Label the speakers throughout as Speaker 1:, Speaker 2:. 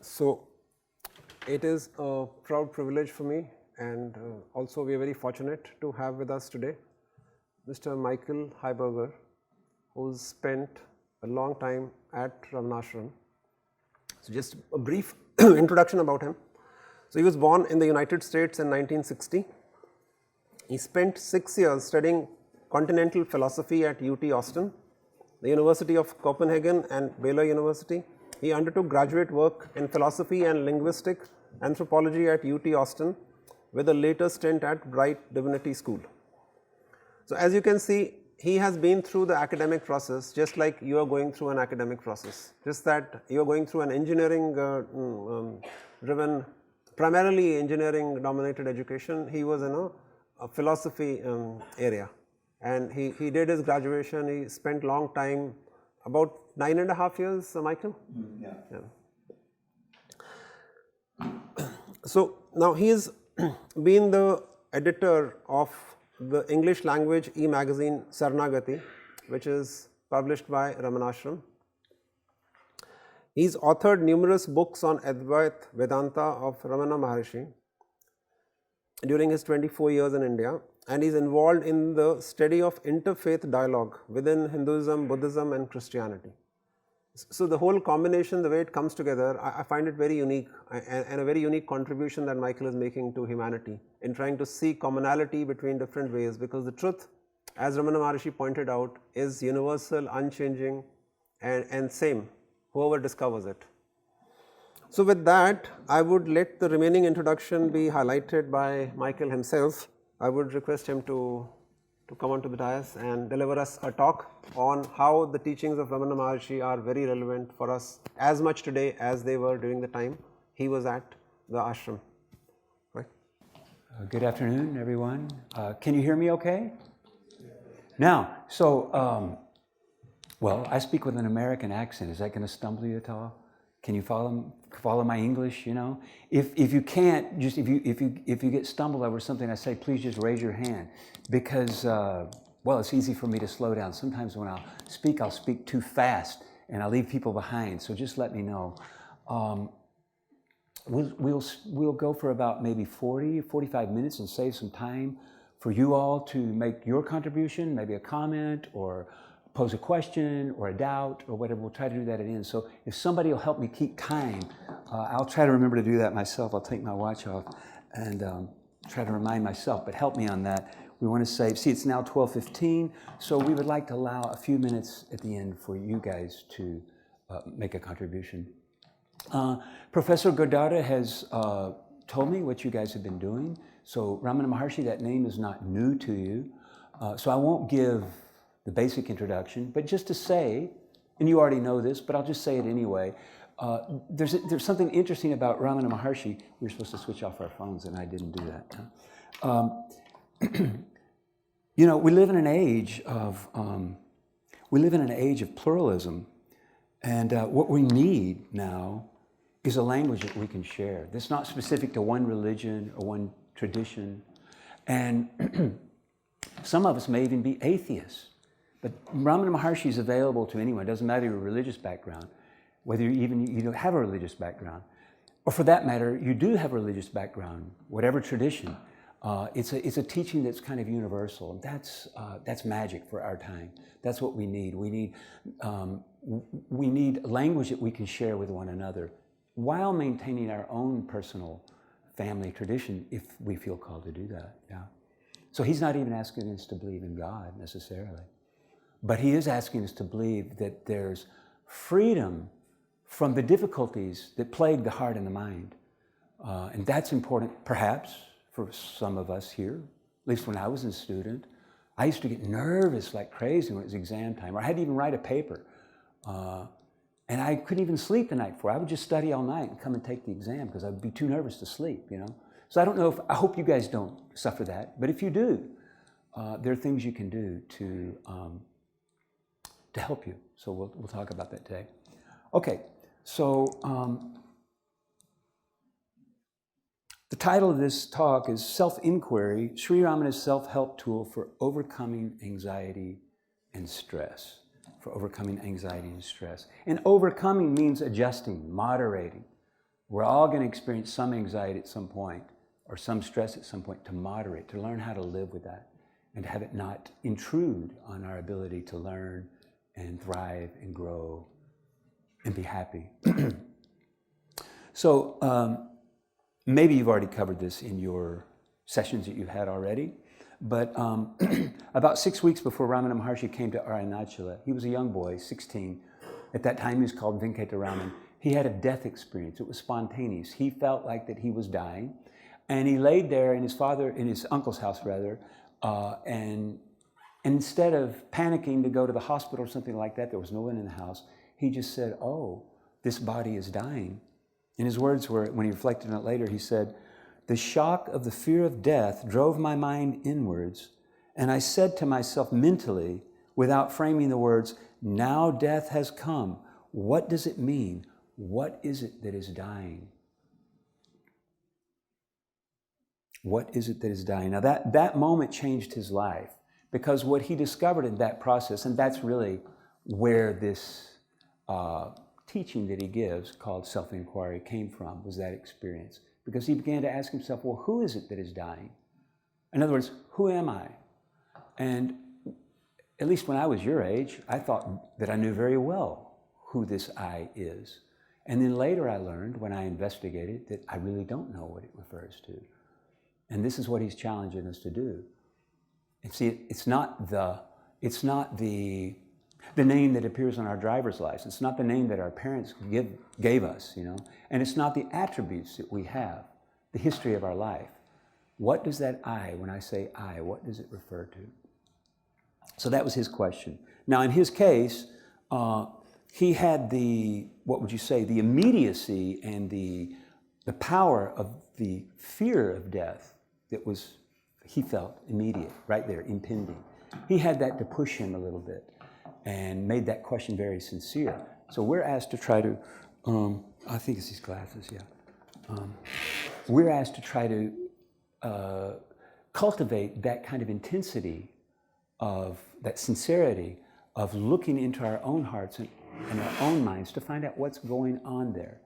Speaker 1: So it is a proud privilege for me, and also we are very fortunate to have with us today Mr. Michael Highburger, who's spent a long time at Ramanashram. So just a brief introduction about him. So he was born in the United States in 1960. He spent 6 years studying continental philosophy at UT Austin, the University of Copenhagen and Baylor University. He undertook graduate work in philosophy and linguistic anthropology at UT Austin with a later stint at Bright Divinity School. So as you can see, he has been through the academic process just like you are going through an academic process, just that you are going through an engineering driven, primarily engineering dominated education. He was in a philosophy area, and he did his graduation. He spent long time, about 9.5 years, Michael? Yeah. So now he has been the editor of the English language e-magazine Saranagati, which is published by Ramanashram. He's authored numerous books on Advait Vedanta of Ramana Maharshi during his 24 years in India, and he's involved in the study of interfaith dialogue within Hinduism, Buddhism and Christianity. So the whole combination, the way it comes together, I find it very unique, and a very unique contribution that Michael is making to humanity in trying to see commonality between different ways, because the truth, as Ramana Maharshi pointed out, is universal, unchanging and same, whoever discovers it. So with that, I would let the remaining introduction be highlighted by Michael himself. I would request him to come onto the dais and deliver us a talk on how the teachings of Ramana Maharshi are very relevant for us as much today as they were during the time he was at the ashram. Right?
Speaker 2: Good afternoon, everyone. Can you hear me okay? Now, so, well, I speak with an American accent. Is that going to stumble you at all? Can you follow my English? You know, if you can't, just if you get stumbled over something I say, please just raise your hand, because well, it's easy for me to slow down. Sometimes when I'll speak too fast and I'll leave people behind. So just let me know. We'll go for about maybe 45 minutes and save some time for you all to make your contribution, maybe a comment or pose a question or a doubt or whatever. We'll try to do that at the end. So if somebody will help me keep time, I'll try to remember to do that myself. I'll take my watch off and try to remind myself, but help me on that. We want to save, see, it's now 12:15, so we would like to allow a few minutes at the end for you guys to make a contribution. Professor Godara has told me what you guys have been doing. So Ramana Maharshi, that name is not new to you. So I won't give the basic introduction, but just to say, and you already know this, but I'll just say it anyway, there's something interesting about Ramana Maharshi. We were supposed to switch off our phones and I didn't do that. You know, we live in an age of pluralism, and what we need now is a language that we can share. That's not specific to one religion or one tradition, and some of us may even be atheists. But Ramana Maharshi is available to anyone. It doesn't matter your religious background, whether you don't have a religious background, or for that matter, you do have a religious background, whatever tradition. It's a teaching that's kind of universal. That's magic for our time. That's what we need. We need language that we can share with one another while maintaining our own personal family tradition if we feel called to do that. Yeah. So he's not even asking us to believe in God necessarily. But he is asking us to believe that there's freedom from the difficulties that plague the heart and the mind. And that's important, perhaps, for some of us here. At least when I was a student, I used to get nervous like crazy when it was exam time, or I had to even write a paper. And I couldn't even sleep the night before. I would just study all night and come and take the exam because I would be too nervous to sleep, you know. So I hope you guys don't suffer that. But if you do, there are things you can do to help you. So we'll talk about that today. Okay, so the title of this talk is Self-Inquiry, Sri Ramana's Self-Help Tool for Overcoming Anxiety and Stress. For overcoming anxiety and stress. And overcoming means adjusting, moderating. We're all going to experience some anxiety at some point or some stress at some point, to moderate, to learn how to live with that and to have it not intrude on our ability to learn and thrive and grow and be happy. So maybe you've already covered this in your sessions that you've had already, but about 6 weeks before Ramana Maharshi came to Arunachala, he was a young boy, 16. At that time, he was called Venkataraman. He had a death experience. It was spontaneous. He felt like that he was dying, and he laid there in his uncle's house, rather, and instead of panicking to go to the hospital or something like that, there was no one in the house. He just said, "Oh, this body is dying." And his words were, when he reflected on it later, he said, "The shock of the fear of death drove my mind inwards, and I said to myself mentally, without framing the words, 'Now death has come. What does it mean? What is it that is dying?'" What is it that is dying? Now that moment changed his life, because what he discovered in that process, and that's really where this teaching that he gives called self-inquiry came from, was that experience. Because he began to ask himself, well, who is it that is dying? In other words, who am I? And at least when I was your age, I thought that I knew very well who this I is. And then later I learned, when I investigated, that I really don't know what it refers to. And this is what he's challenging us to do. And see, it's not the name that appears on our driver's license. It's not the name that our parents gave us, and it's not the attributes that we have, the history of our life. What does that I, when I say I, what does it refer to? So that was his question. Now, in his case, he had the immediacy and the power of the fear of death that he felt immediate, right there, impending. He had that to push him a little bit and made that question very sincere. So we're asked to try to, I think it's these glasses, yeah. We're asked to try to cultivate that kind of intensity, of that sincerity, of looking into our own hearts and our own minds to find out what's going on there.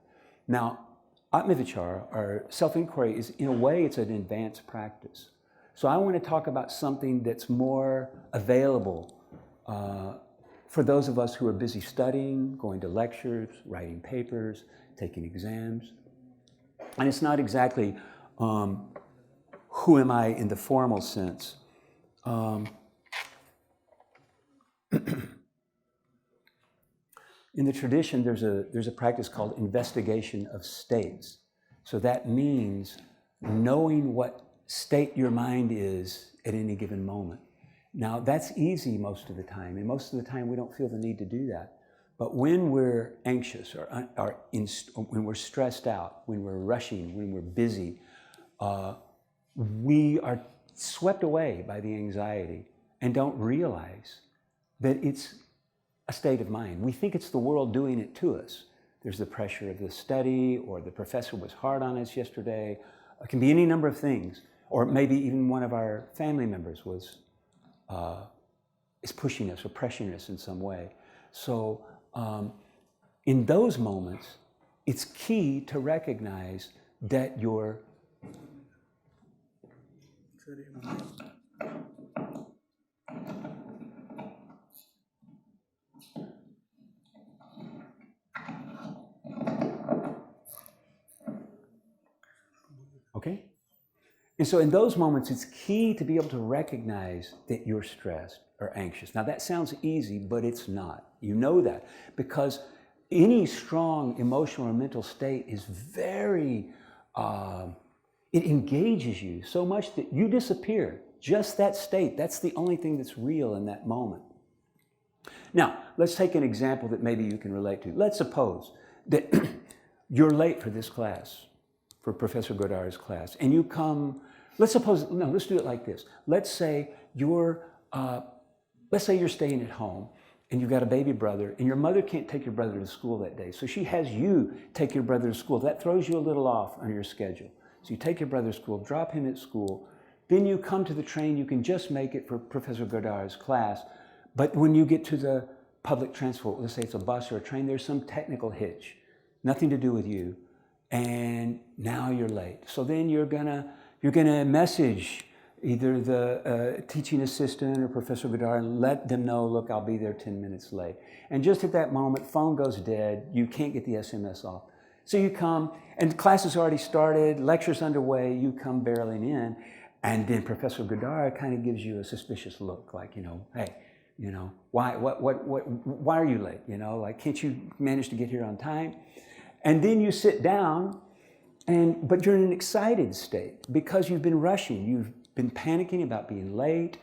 Speaker 2: Now, Atmavichara, or self-inquiry, is, in a way, it's an advanced practice. So I want to talk about something that's more available for those of us who are busy studying, going to lectures, writing papers, taking exams. And it's not exactly who am I in the formal sense. In the tradition, there's a practice called investigation of states. So that means knowing what state your mind is at any given moment. Now, that's easy most of the time, and most of the time we don't feel the need to do that. But when we're anxious or when we're stressed out, when we're rushing, when we're busy, we are swept away by the anxiety and don't realize that it's a state of mind. We think it's the world doing it to us. There's the pressure of the study, or the professor was hard on us yesterday. It can be any number of things. Or maybe even one of our family members is pushing us or pressuring us in some way. So in those moments, it's key to recognize that you're okay? And so in those moments, it's key to be able to recognize that you're stressed or anxious. Now that sounds easy, but it's not. You know that, because any strong emotional or mental state is very, it engages you so much that you disappear. Just that state, that's the only thing that's real in that moment. Now, let's take an example that maybe you can relate to. Let's suppose that you're late for this class, for Professor Godar's class, and you come, let's do it like this. Let's say you're staying at home and you've got a baby brother, and your mother can't take your brother to school that day, so she has you take your brother to school. That throws you a little off on your schedule. So you take your brother to school, drop him at school, then you come to the train, you can just make it for Professor Godar's class, but when you get to the public transport, let's say it's a bus or a train, there's some technical hitch, nothing to do with you, and now you're late. So then you're gonna message either the teaching assistant or Professor Godard and let them know, look, I'll be there 10 minutes late. And just at that moment, phone goes dead, you can't get the SMS off. So you come, and class has already started, lecture's underway, you come barreling in, and then Professor Godard kind of gives you a suspicious look, like, hey, why are you late? Like, can't you manage to get here on time? And then you sit down, but you're in an excited state because you've been rushing. You've been panicking about being late.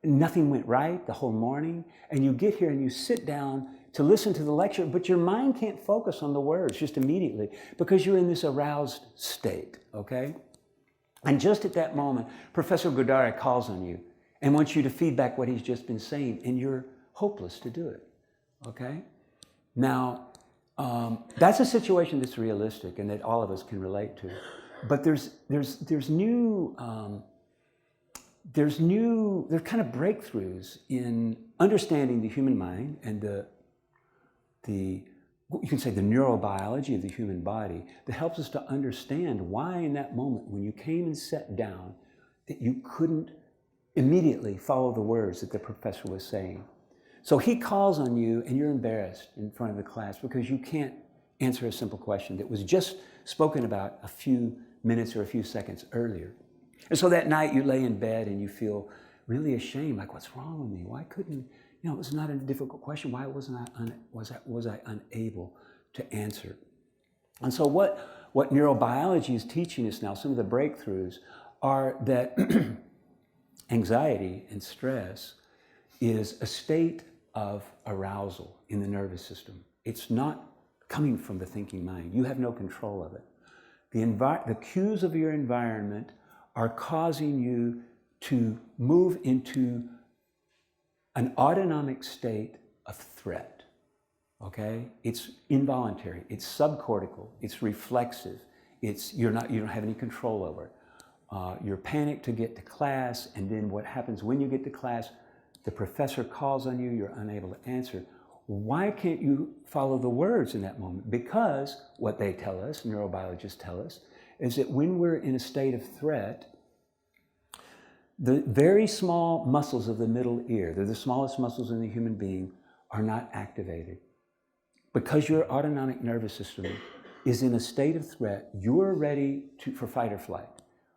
Speaker 2: Nothing went right the whole morning. And you get here and you sit down to listen to the lecture, but your mind can't focus on the words just immediately because you're in this aroused state, okay? And just at that moment, Professor Godard calls on you and wants you to feedback what he's just been saying, and you're hopeless to do it, okay? Now, that's a situation that's realistic and that all of us can relate to. But there's kind of breakthroughs in understanding the human mind and you can say the neurobiology of the human body that helps us to understand why in that moment when you came and sat down that you couldn't immediately follow the words that the professor was saying. So he calls on you and you're embarrassed in front of the class because you can't answer a simple question that was just spoken about a few minutes or a few seconds earlier. And so that night you lay in bed and you feel really ashamed, like, what's wrong with me? Why couldn't, it was not a difficult question. Why was I unable to answer? And so what neurobiology is teaching us now, some of the breakthroughs are that anxiety and stress is a state of arousal in the nervous system. It's not coming from the thinking mind. You have no control of it. The cues of your environment are causing you to move into an autonomic state of threat, okay? It's involuntary, it's subcortical, it's reflexive, you don't have any control over it. You're panicked to get to class, and then what happens when you get to class, the professor calls on you, you're unable to answer. Why can't you follow the words in that moment? Because what they tell us, neurobiologists tell us, is that when we're in a state of threat, the very small muscles of the middle ear, they're the smallest muscles in the human being, are not activated. Because your autonomic nervous system is in a state of threat, you're ready for fight or flight.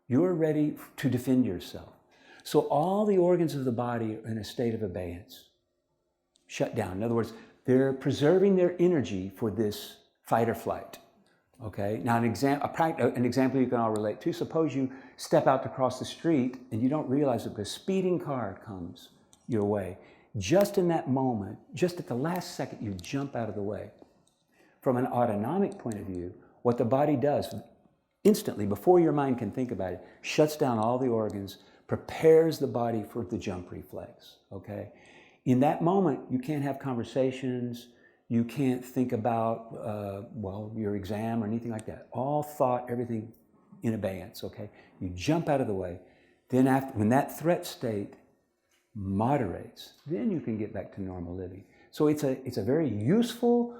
Speaker 2: You're ready to defend yourself. So all the organs of the body are in a state of abeyance, shut down. In other words, they're preserving their energy for this fight or flight. Okay, now an example you can all relate to, suppose you step out to cross the street and you don't realize that a speeding car comes your way. Just in that moment, just at the last second, you jump out of the way. From an autonomic point of view, what the body does instantly, before your mind can think about it, shuts down all the organs, prepares the body for the jump reflex, okay? In that moment, you can't have conversations, you can't think about, your exam or anything like that. All thought, everything in abeyance, okay? You jump out of the way. Then when that threat state moderates, then you can get back to normal living. So it's a very useful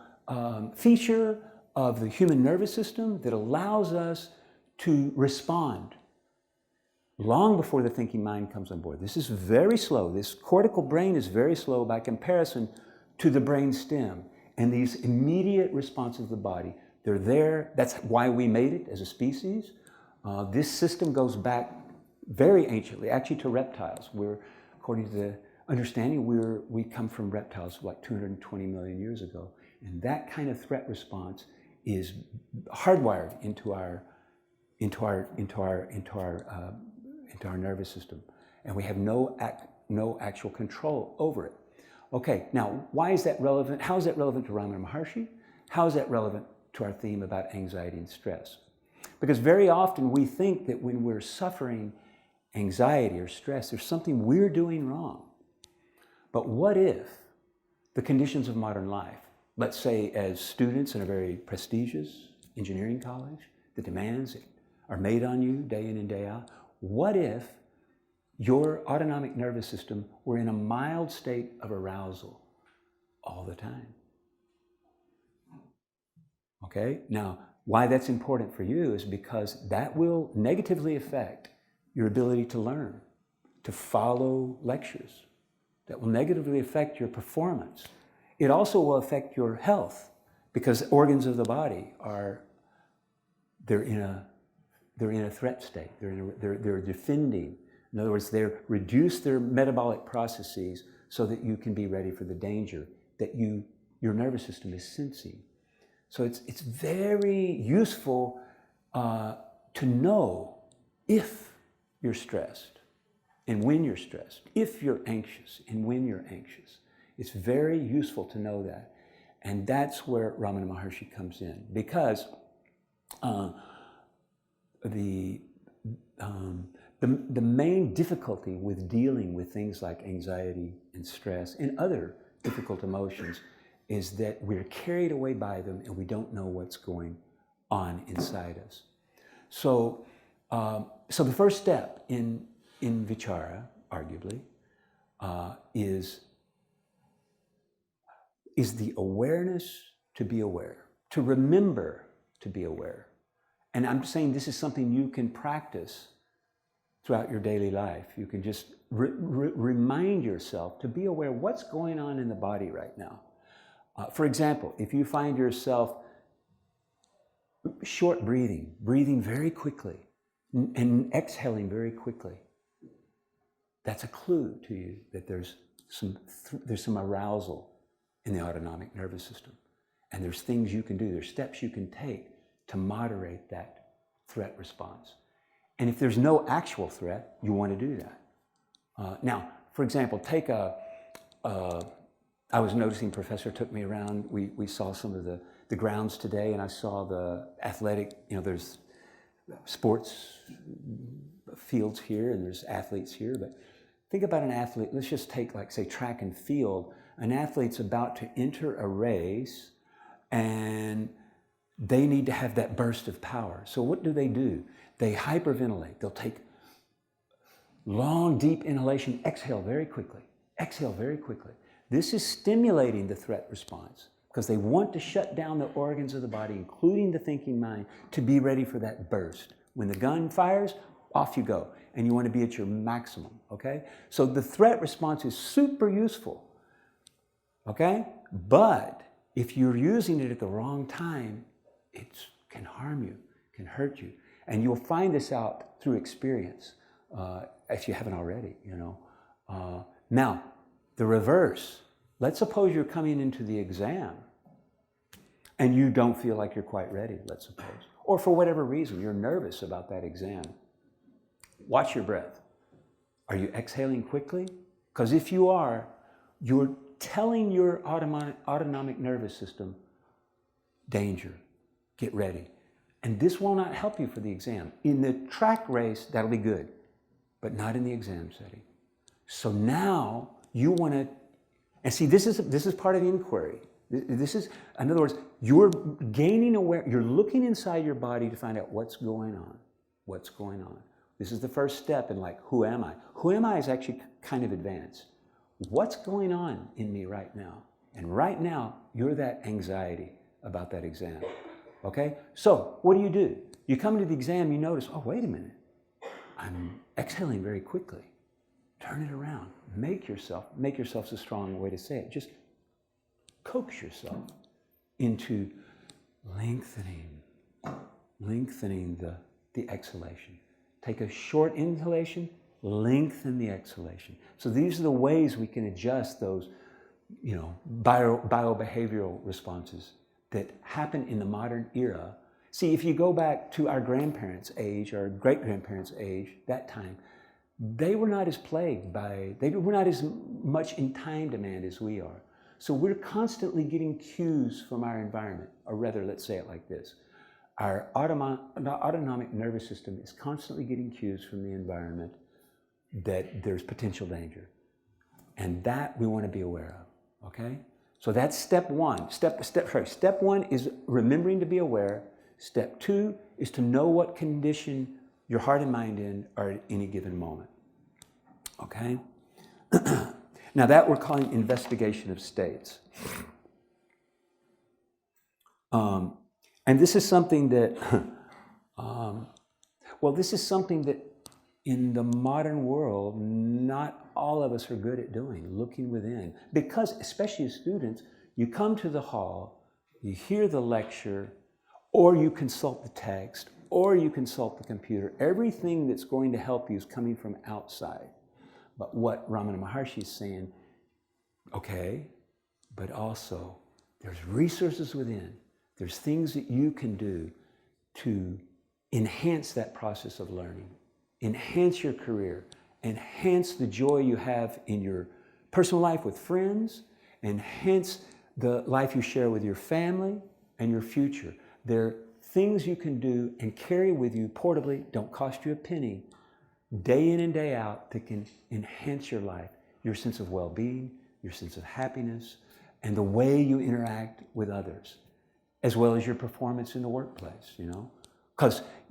Speaker 2: feature of the human nervous system that allows us to respond long before the thinking mind comes on board. This is very slow. This cortical brain is very slow by comparison to the brain stem. And these immediate responses of the body, they're there. That's why we made it as a species. This system goes back very anciently, actually to reptiles. According to the understanding, we come from reptiles like 220 million years ago. And that kind of threat response is hardwired into our nervous system. And we have no actual control over it. Okay, now, why is that relevant? How is that relevant to Ramana Maharshi? How is that relevant to our theme about anxiety and stress? Because very often we think that when we're suffering anxiety or stress, there's something we're doing wrong. But what if the conditions of modern life, let's say as students in a very prestigious engineering college, the demands that are made on you day in and day out, what if your autonomic nervous system were in a mild state of arousal all the time? Okay, now Why that's important for you is because that will negatively affect your ability to learn, to follow lectures. That will negatively affect your performance. It also will affect your health because organs of the body they're in a threat state. They're defending. In other words, they reduce their metabolic processes so that you can be ready for the danger that your nervous system is sensing. So it's very useful to know if you're stressed and when you're stressed, if you're anxious and when you're anxious. It's very useful to know that. And that's where Ramana Maharshi comes in, because the main difficulty with dealing with things like anxiety and stress and other difficult emotions is that we're carried away by them and we don't know what's going on inside us. So the first step in vichara, arguably, is the awareness to be aware, to remember to be aware. And I'm saying this is something you can practice throughout your daily life. You can just remind yourself to be aware what's going on in the body right now. For example, if you find yourself short breathing very quickly, and exhaling very quickly, that's a clue to you that there's some arousal in the autonomic nervous system. And there's things you can do, there's steps you can take to moderate that threat response. And if there's no actual threat, you want to do that. Now, for example, I was noticing Professor took me around, we saw some of the grounds today, and I saw the athletic, there's sports fields here and there's athletes here, but think about an athlete. Let's just take, like, say, track and field. An athlete's about to enter a race and they need to have that burst of power. So what do? They hyperventilate. They'll take long, deep inhalation, exhale very quickly. This is stimulating the threat response because they want to shut down the organs of the body, including the thinking mind, to be ready for that burst. When the gun fires, off you go. And you want to be at your maximum, okay? So the threat response is super useful, okay? But if you're using it at the wrong time, it can harm you, can hurt you. And you'll find this out through experience, if you haven't already, Now, the reverse. Let's suppose you're coming into the exam and you don't feel like you're quite ready, let's suppose. Or for whatever reason, you're nervous about that exam. Watch your breath. Are you exhaling quickly? Because if you are, you're telling your autonomic nervous system, danger, get ready. And this will not help you for the exam. In the track race, that'll be good, but not in the exam setting. So now you want to, and see, this is part of the inquiry. This is, in other words, you're gaining awareness, you're looking inside your body to find out what's going on. This is the first step in, like, who am I? Who am I is actually kind of advanced. What's going on in me right now? And right now, you're that anxiety about that exam, okay? So what do? You come to the exam, you notice, oh, wait a minute. I'm exhaling very quickly. Turn it around. Make yourself's a strong way to say it. Just coax yourself into lengthening the exhalation. Take a short inhalation, lengthen the exhalation. So these are the ways we can adjust those, biobehavioral responses that happen in the modern era. See, if you go back to our grandparents' age, our great-grandparents' age, that time, they were not as plagued they were not as much in time demand as we are. So we're constantly getting cues from our environment, or rather, let's say it like this. Our autonomic nervous system is constantly getting cues from the environment that there's potential danger. And that we want to be aware of, okay? So that's step one. Step one is remembering to be aware. Step two is to know what condition your heart and mind are at any given moment, okay? Now that we're calling investigation of states. And this is something that, this is something that in the modern world, not all of us are good at doing, looking within. Because, especially as students, you come to the hall, you hear the lecture, or you consult the text, or you consult the computer. Everything that's going to help you is coming from outside. But what Ramana Maharshi is saying, okay, but also there's resources within. There's things that you can do to enhance that process of learning, enhance your career, enhance the joy you have in your personal life with friends, enhance the life you share with your family and your future. There are things you can do and carry with you portably, don't cost you a penny, day in and day out, that can enhance your life, your sense of well-being, your sense of happiness, and the way you interact with others, as well as your performance in the workplace, you know?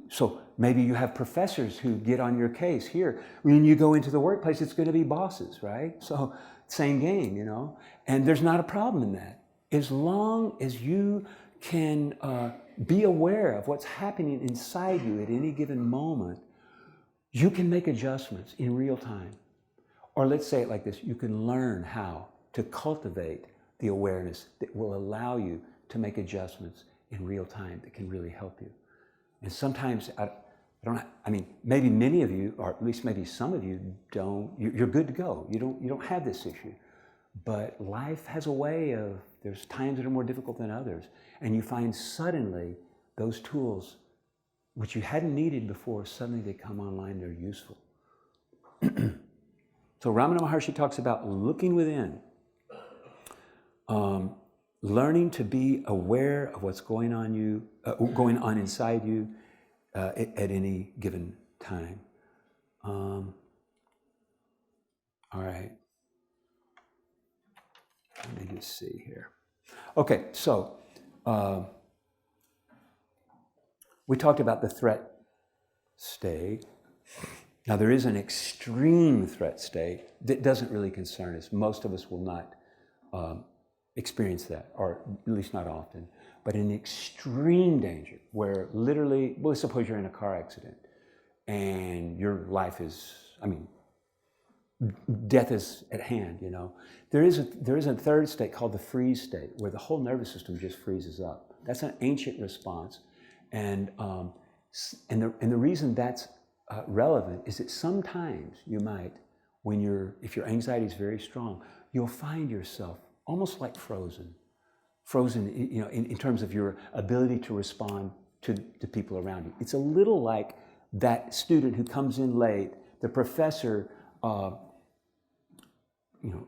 Speaker 2: So maybe you have professors who get on your case. Here, when you go into the workplace, it's going to be bosses, right? So same game, you know? And there's not a problem in that. As long as you can be aware of what's happening inside you at any given moment, you can make adjustments in real time. Or let's say it like this, you can learn how to cultivate the awareness that will allow you to make adjustments in real time that can really help you. And sometimes, maybe many of you, or at least maybe some of you don't, you're good to go. You don't have this issue. But life has a way of, there's times that are more difficult than others. And you find suddenly those tools, which you hadn't needed before, suddenly they come online, they're useful. So Ramana Maharshi talks about looking within, learning to be aware of what's going on inside you at any given time. All right. Let me just see here. Okay, so we talked about the threat state. Now there is an extreme threat state that doesn't really concern us. Most of us will not experience that, or at least not often. But an extreme danger where literally, well, suppose you're in a car accident and your life is, death is at hand, you know. There is a third state called the freeze state where the whole nervous system just freezes up. That's an ancient response. And the reason that's relevant is that sometimes you might, if your anxiety is very strong, you'll find yourself almost like frozen, you know, in terms of your ability to respond to people around you. It's a little like that student who comes in late, the professor,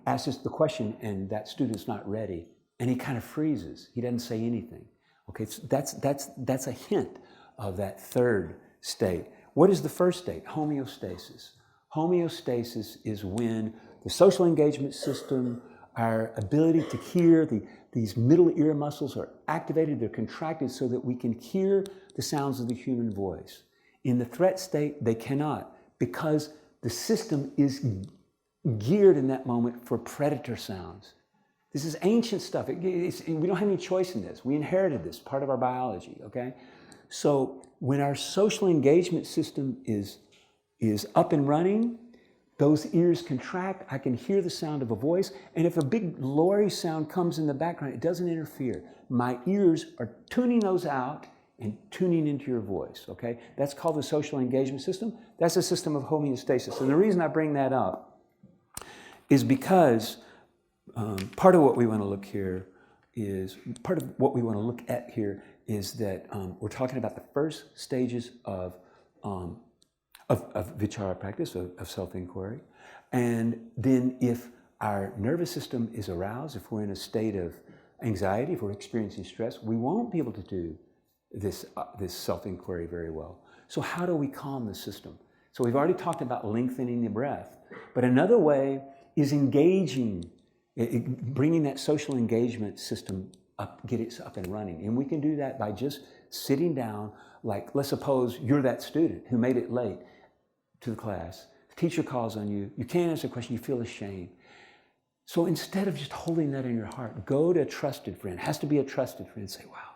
Speaker 2: asks the question and that student's not ready, and he kind of freezes. He doesn't say anything. Okay, that's a hint of that third state. What is the first state? Homeostasis. Homeostasis is when the social engagement system, our ability to hear, these middle ear muscles are activated, they're contracted so that we can hear the sounds of the human voice. In the threat state, they cannot, because the system is geared in that moment for predator sounds. This is ancient stuff. We don't have any choice in this. We inherited this, part of our biology, okay? So when our social engagement system is up and running, those ears contract, I can hear the sound of a voice, and if a big lorry sound comes in the background, it doesn't interfere. My ears are tuning those out and tuning into your voice, okay? That's called the social engagement system. That's a system of homeostasis. And the reason I bring that up is because part of what we want to look at here is that we're talking about the first stages of vichara practice, of self-inquiry. And then if our nervous system is aroused, if we're in a state of anxiety, if we're experiencing stress, we won't be able to do this self-inquiry very well. So how do we calm the system? So we've already talked about lengthening the breath, but another way is engaging, bringing that social engagement system up, get it up and running. And we can do that by just sitting down, like let's suppose you're that student who made it late to the class. The teacher calls on you, you can't answer a question, you feel ashamed. So instead of just holding that in your heart, go to a trusted friend, it has to be a trusted friend, and say, wow,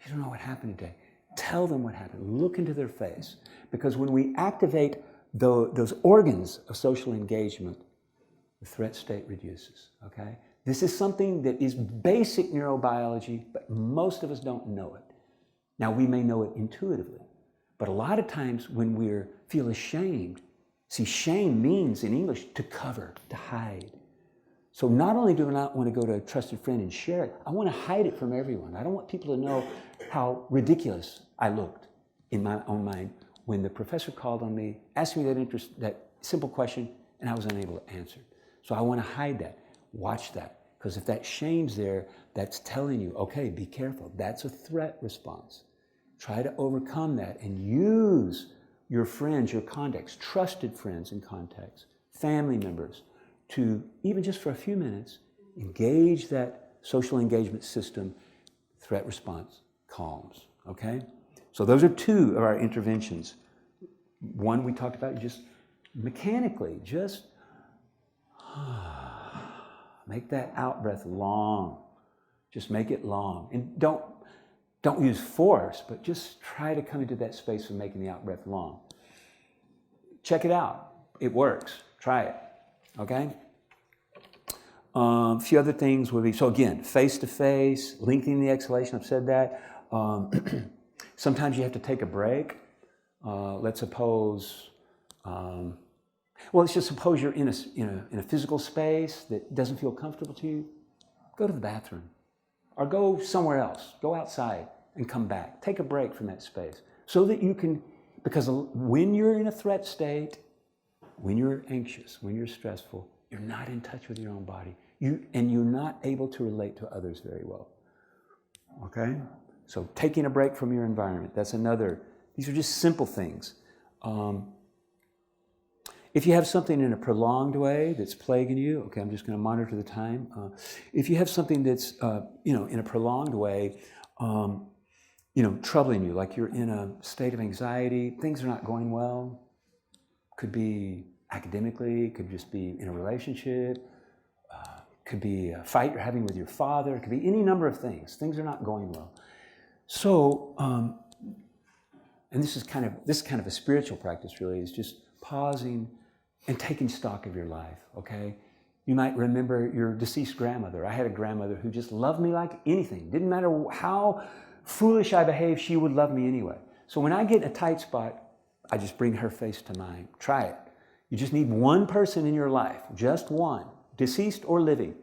Speaker 2: You don't know what happened today. Tell them what happened. Look into their face. Because when we activate those organs of social engagement, the threat state reduces, okay? This is something that is basic neurobiology, but most of us don't know it. Now, we may know it intuitively, but a lot of times when we feel ashamed, see, shame means in English to cover, to hide. So not only do I not want to go to a trusted friend and share it, I want to hide it from everyone. I don't want people to know how ridiculous I looked in my own mind when the professor called on me, asked me that simple question, and I was unable to answer. So I want to hide that. Watch that. Because if that shame's there, that's telling you, okay, be careful. That's a threat response. Try to overcome that and use your friends, your contacts, trusted friends and contacts, family members, to, even just for a few minutes, engage that social engagement system. Threat response calms, okay? So those are two of our interventions. One we talked about just mechanically, just make that out breath long. Just make it long. And don't use force, but just try to come into that space of making the out breath long. Check it out. It works. Try it. Okay? A few other things would be, so again, face-to-face, lengthening the exhalation, I've said that. Sometimes you have to take a break. Let's suppose, let's just suppose you're in a physical space that doesn't feel comfortable to you. Go to the bathroom or go somewhere else. Go outside and come back. Take a break from that space so that you can, because when you're in a threat state, when you're anxious, when you're stressful, you're not in touch with your own body. And you're not able to relate to others very well. Okay? So taking a break from your environment, that's another. These are just simple things. If you have something in a prolonged way that's plaguing you, okay, I'm just going to monitor the time. If you have something that's, in a prolonged way, troubling you, like you're in a state of anxiety, things are not going well, could be academically, could just be in a relationship, could be a fight you're having with your father, it could be any number of things. Things are not going well. So, and this is kind of a spiritual practice really, is just pausing and taking stock of your life, okay? You might remember your deceased grandmother. I had a grandmother who just loved me like anything. Didn't matter how foolish I behaved, she would love me anyway. So when I get in a tight spot, I just bring her face to mind. Try it. You just need one person in your life, just one, deceased or living.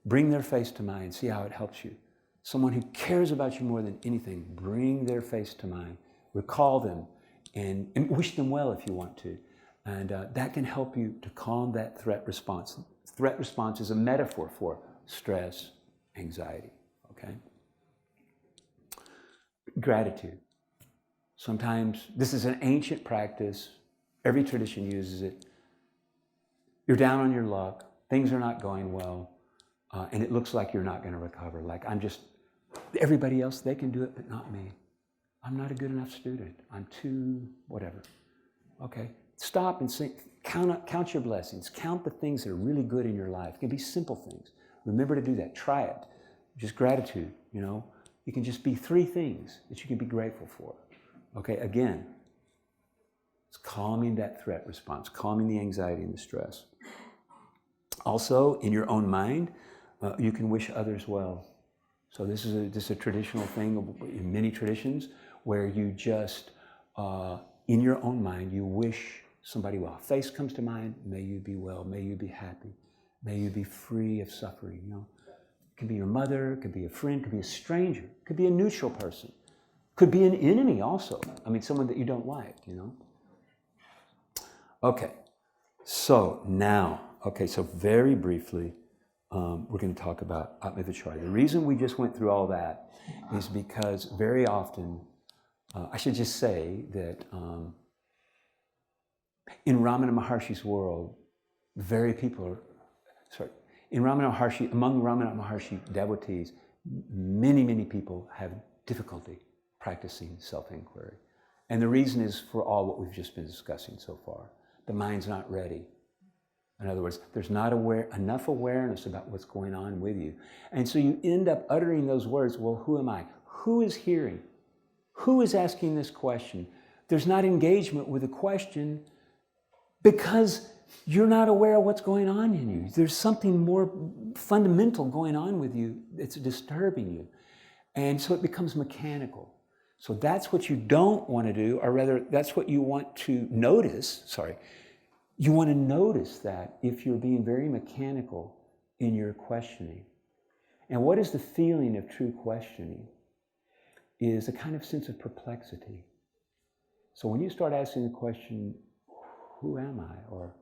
Speaker 2: Bring their face to mind. See how it helps you. Someone who cares about you more than anything, bring their face to mind. Recall them and wish them well if you want to. And that can help you to calm that threat response. Threat response is a metaphor for stress, anxiety, okay? Gratitude. Sometimes, this is an ancient practice. Every tradition uses it. You're down on your luck. Things are not going well. And it looks like you're not going to recover. Like everybody else, they can do it, but not me. I'm not a good enough student. I'm too whatever. Okay, stop and count your blessings. Count the things that are really good in your life. It can be simple things. Remember to do that. Try it. Just gratitude, It can just be 3 things that you can be grateful for. Okay, again, it's calming that threat response, calming the anxiety and the stress. Also, in your own mind, you can wish others well. So this is a traditional thing in many traditions where you just, in your own mind, you wish somebody well. Face comes to mind, may you be well, may you be happy, may you be free of suffering. It could be your mother, it could be a friend, it could be a stranger, it could be a neutral person, it could be an enemy also. I mean, someone that you don't like, Okay, so now, so very briefly, we're going to talk about Atma Vichara. The reason we just went through all that is because very often, I should just say that in Ramana Maharshi's world, among Ramana Maharshi devotees, many people have difficulty practicing self-inquiry. And the reason is for all what we've just been discussing so far. The mind's not ready. In other words, there's not enough awareness about what's going on with you. And so you end up uttering those words, well, who am I? Who is hearing? Who is asking this question? There's not engagement with the question because you're not aware of what's going on in you. There's something more fundamental going on with you that's disturbing you. And so it becomes mechanical. So that's what you don't want to do, or rather, that's what you want to notice. You want to notice that if you're being very mechanical in your questioning. And what is the feeling of true questioning? Is a kind of sense of perplexity. So when you start asking the question, who am I? Or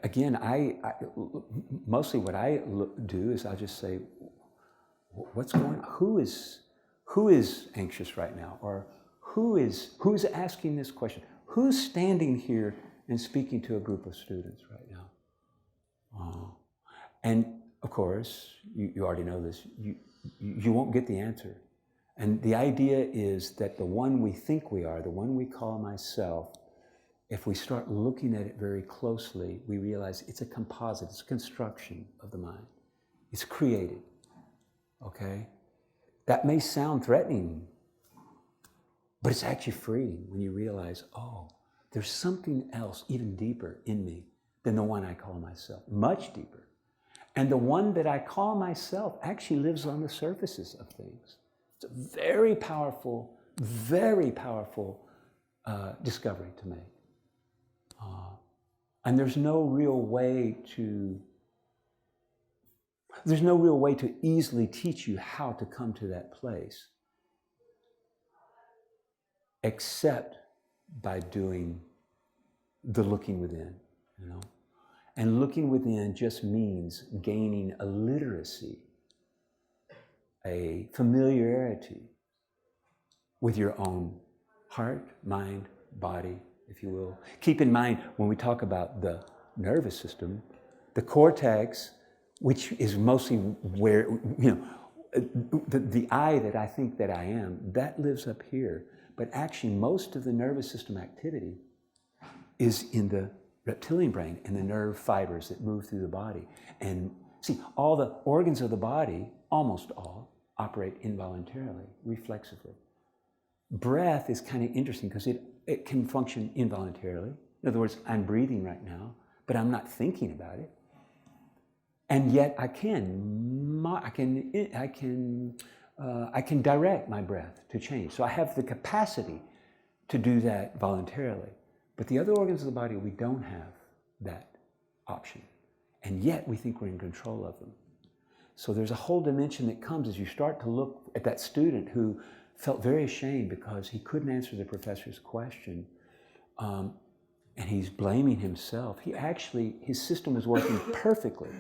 Speaker 2: again, mostly what I do is I'll just say, what's going on? Who is anxious right now? Or who's asking this question? Who's standing here and speaking to a group of students right now? And of course, you already know this, you won't get the answer. And the idea is that the one we think we are, the one we call myself, if we start looking at it very closely, we realize it's a composite, it's a construction of the mind. It's created, okay? That may sound threatening, but it's actually freeing when you realize, oh, there's something else even deeper in me than the one I call myself, much deeper. And the one that I call myself actually lives on the surfaces of things. It's a very powerful discovery to make. And there's no real way to easily teach you how to come to that place, except by doing the looking within, you know. And looking within just means gaining a literacy, a familiarity with your own heart, mind, body, if you will. Keep in mind, when we talk about the nervous system, the cortex, which is mostly where, you know, the I that I think that I am, that lives up here. But actually, most of the nervous system activity is in the reptilian brain and the nerve fibers that move through the body. And see, all the organs of the body, almost all, operate involuntarily, reflexively. Breath is kind of interesting because it can function involuntarily. In other words, I'm breathing right now, but I'm not thinking about it. And yet I can direct my breath to change. So I have the capacity to do that voluntarily. But the other organs of the body, we don't have that option. And yet we think we're in control of them. So there's a whole dimension that comes as you start to look at that student who felt very ashamed because he couldn't answer the professor's question. And he's blaming himself. His system was working perfectly.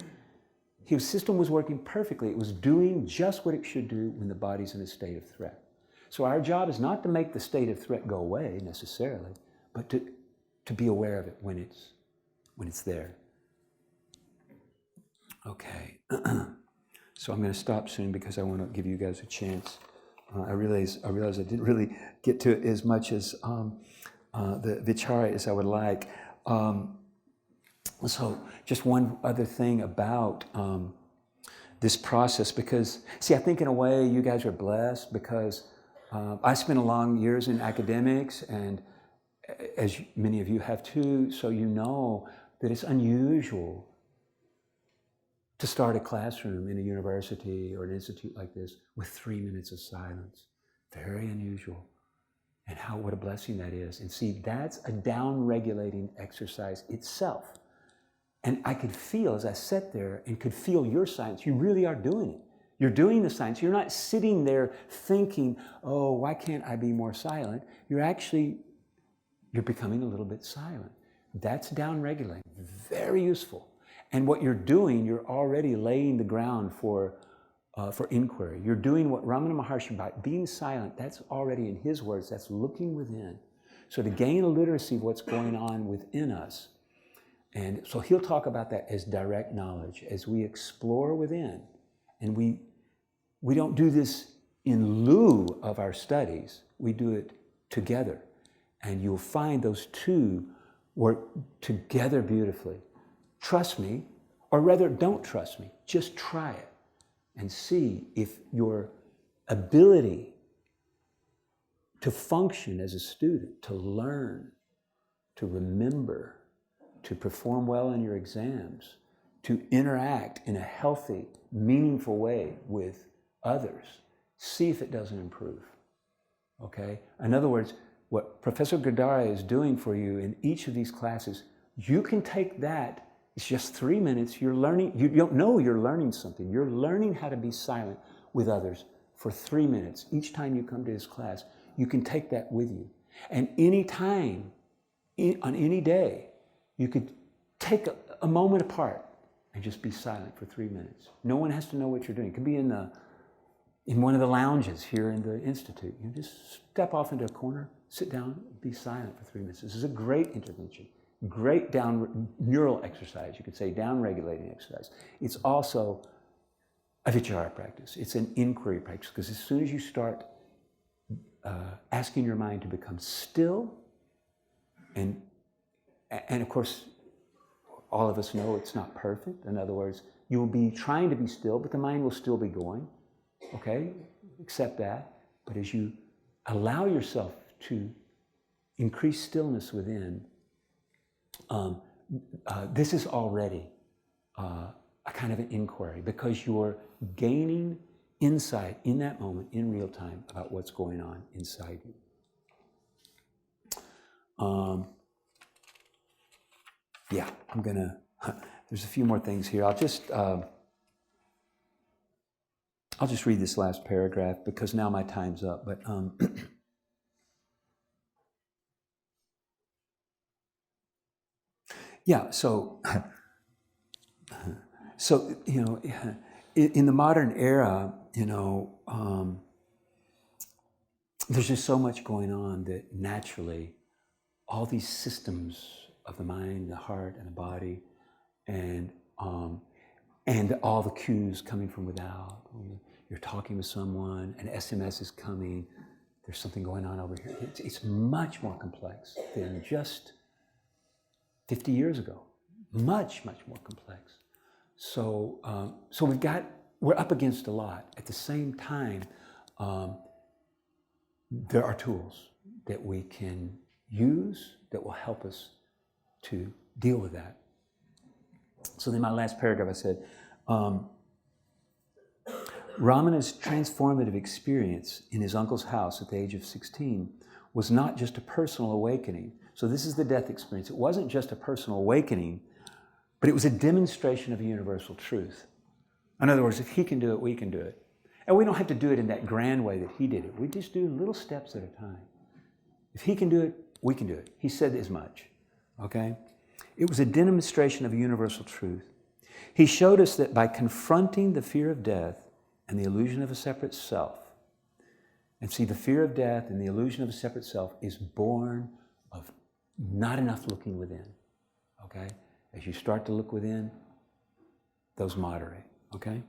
Speaker 2: His system was working perfectly. It was doing just what it should do when the body's in a state of threat. So our job is not to make the state of threat go away necessarily, but to be aware of it when it's there. Okay. So I'm going to stop soon because I want to give you guys a chance. I realize I didn't really get to as much as the vichara as I would like. So just one other thing about this process, because, see, I think in a way you guys are blessed because I spent a long years in academics, and as many of you have too, so you know that it's unusual to start a classroom in a university or an institute like this with 3 minutes of silence. Very unusual. And what a blessing that is. And see, that's a down-regulating exercise itself. And I could feel, as I sat there and could feel your silence, you really are doing it. You're doing the silence. You're not sitting there thinking, oh, why can't I be more silent? You're becoming a little bit silent. That's down-regulating, very useful. And what you're doing, you're already laying the ground for inquiry. You're doing what Ramana Maharshi, by being silent, that's already, in his words, that's looking within. So to gain a literacy of what's going on within us, and so he'll talk about that as direct knowledge, as we explore within. And we don't do this in lieu of our studies, we do it together. And you'll find those two work together beautifully. Trust me, or rather don't trust me, just try it and see if your ability to function as a student, to learn, to remember, to perform well in your exams, to interact in a healthy, meaningful way with others. See if it doesn't improve, okay? In other words, what Professor Gurdara is doing for you in each of these classes, you can take that, it's just 3 minutes, you're learning, you don't know you're learning something, you're learning how to be silent with others for 3 minutes. Each time you come to his class, you can take that with you. And any time, on any day, you could take a moment apart and just be silent for 3 minutes. No one has to know what you're doing. It could be in one of the lounges here in the Institute. You just step off into a corner, sit down, be silent for 3 minutes. This is a great intervention, great neural exercise. You could say down-regulating exercise. It's also a vichara practice. It's an inquiry practice, because as soon as you start asking your mind to become still, and of course, all of us know it's not perfect. In other words, you will be trying to be still, but the mind will still be going. Okay? Accept that. But as you allow yourself to increase stillness within, this is already a kind of an inquiry, because you're gaining insight in that moment, in real time, about what's going on inside you. Yeah, I'm gonna, there's a few more things here. I'll just read this last paragraph, because now my time's up. But yeah, so you know, in the modern era, you know, there's just so much going on that naturally all these systems of the mind, the heart, and the body, and all the cues coming from without. You're talking with someone, an SMS is coming, there's something going on over here. It's much more complex than just 50 years ago. Much, much more complex. So we're up against a lot. At the same time, there are tools that we can use that will help us to deal with that. So in my last paragraph, I said, Ramana's transformative experience in his uncle's house at the age of 16 was not just a personal awakening. So this is the death experience. It wasn't just a personal awakening, but it was a demonstration of a universal truth. In other words, if he can do it, we can do it. And we don't have to do it in that grand way that he did it. We just do little steps at a time. If he can do it, we can do it. He said as much, okay? It was a demonstration of a universal truth. He showed us that by confronting the fear of death and the illusion of a separate self, and see, the fear of death and the illusion of a separate self is born of not enough looking within, okay? As you start to look within, those moderate, okay?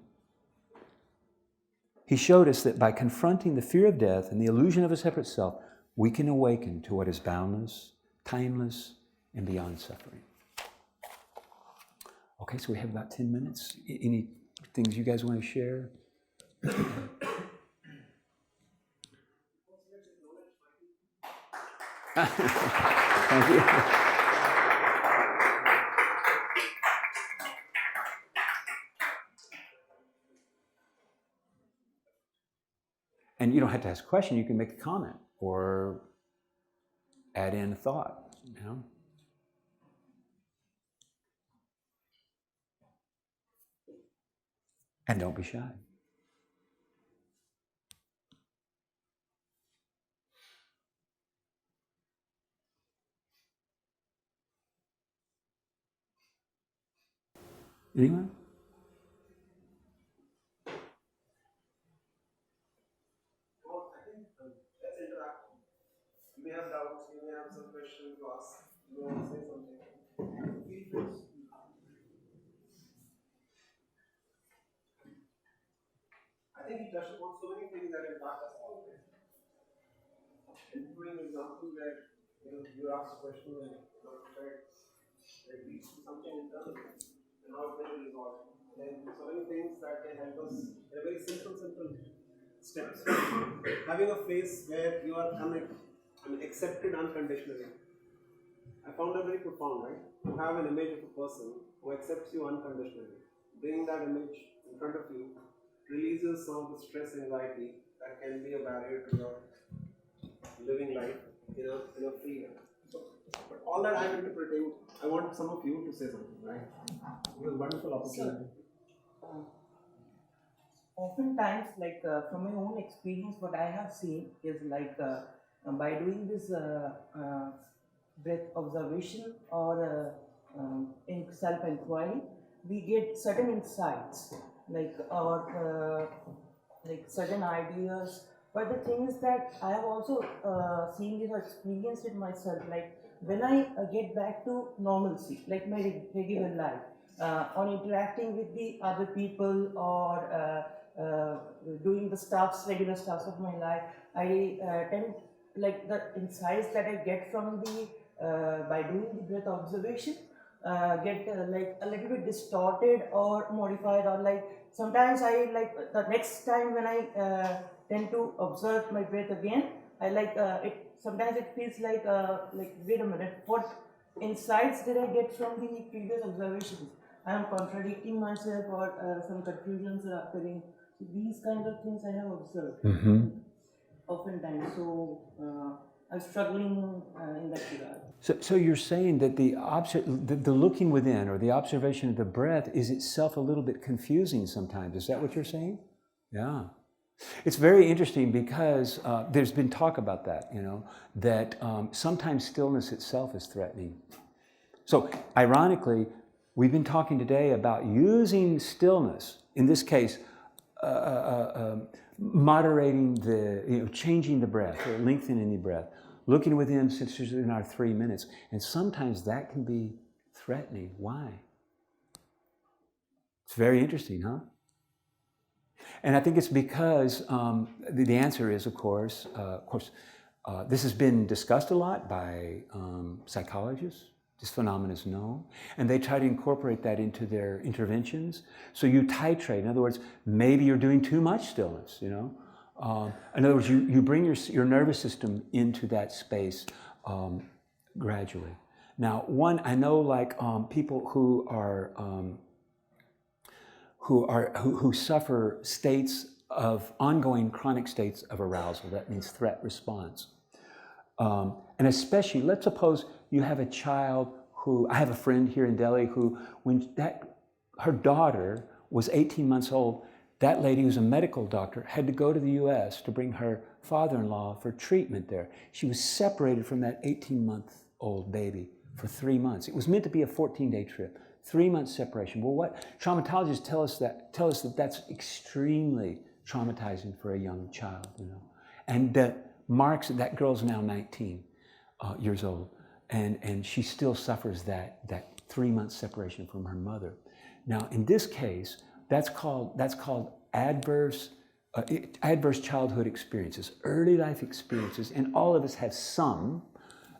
Speaker 2: He showed us that by confronting the fear of death and the illusion of a separate self, we can awaken to what is boundless, timeless, and beyond suffering. Okay, so we have about 10 minutes. Any things you guys want to share? Thank you. And you don't have to ask a question, you can make a comment or add in a thought, you know? And don't be shy. Anyone?
Speaker 1: Well, I think let's interact. You may have doubts, you may have some questions to ask, you may want to say something. Feel free to speak. I think he touched upon so many things that impact us all, right? Including example where you ask a question and it leads to something internal and how it can be resolved. And then so many things that can help us in a very simple steps. Having a face where you are accepted unconditionally. I found that very profound, right? To have an image of a person who accepts you unconditionally. Bringing that image in front of you releases some of the stress, anxiety that can be a barrier to your living life in a free way. So, but all that I'm interpreting, I want some of you to say something, right? It was a wonderful opportunity.
Speaker 3: Oftentimes, from my own experience, what I have seen is by doing this breath observation or in self-inquiry, we get certain insights, like certain ideas. But the thing is that I have also seen this or experienced it myself. Like when I get back to normalcy, like my regular life, on interacting with the other people or doing the regular stuffs of my life, I tend, like the insights that I get from the by doing the breath observation get like a little bit distorted or modified, or like sometimes I like the next time when I tend to observe my breath again, I like it. Sometimes it feels like wait a minute, what insights did I get from the previous observations? I am contradicting myself, or some confusions are occurring. So these kinds of things I have observed oftentimes. So I'm struggling in that regard.
Speaker 2: So you're saying that the looking within or the observation of the breath is itself a little bit confusing sometimes. Is that what you're saying? Yeah. It's very interesting because there's been talk about that, that sometimes stillness itself is threatening. So ironically, we've been talking today about using stillness, in this case, moderating changing the breath, or lengthening the breath, looking within since it's in our 3 minutes. And sometimes that can be threatening. Why? It's very interesting, huh? And I think it's because the answer is, of course, this has been discussed a lot by psychologists. This phenomenon is known, and they try to incorporate that into their interventions. So you titrate. In other words, maybe you're doing too much stillness. In other words, you bring your nervous system into that space gradually. Now, I know, like people who suffer states of ongoing chronic states of arousal. That means threat response. And especially, let's suppose you have a child I have a friend here in Delhi who, her daughter was 18 months old, that lady who's a medical doctor had to go to the US to bring her father-in-law for treatment there. She was separated from that 18-month-old baby for 3 months. It was meant to be a 14-day trip. 3 months separation. Well, what traumatologists tell us that that's extremely traumatizing for a young child, And that girl's now 19 years old, and she still suffers that 3 month separation from her mother. Now, in this case, that's called adverse childhood experiences, early life experiences, and all of us have some,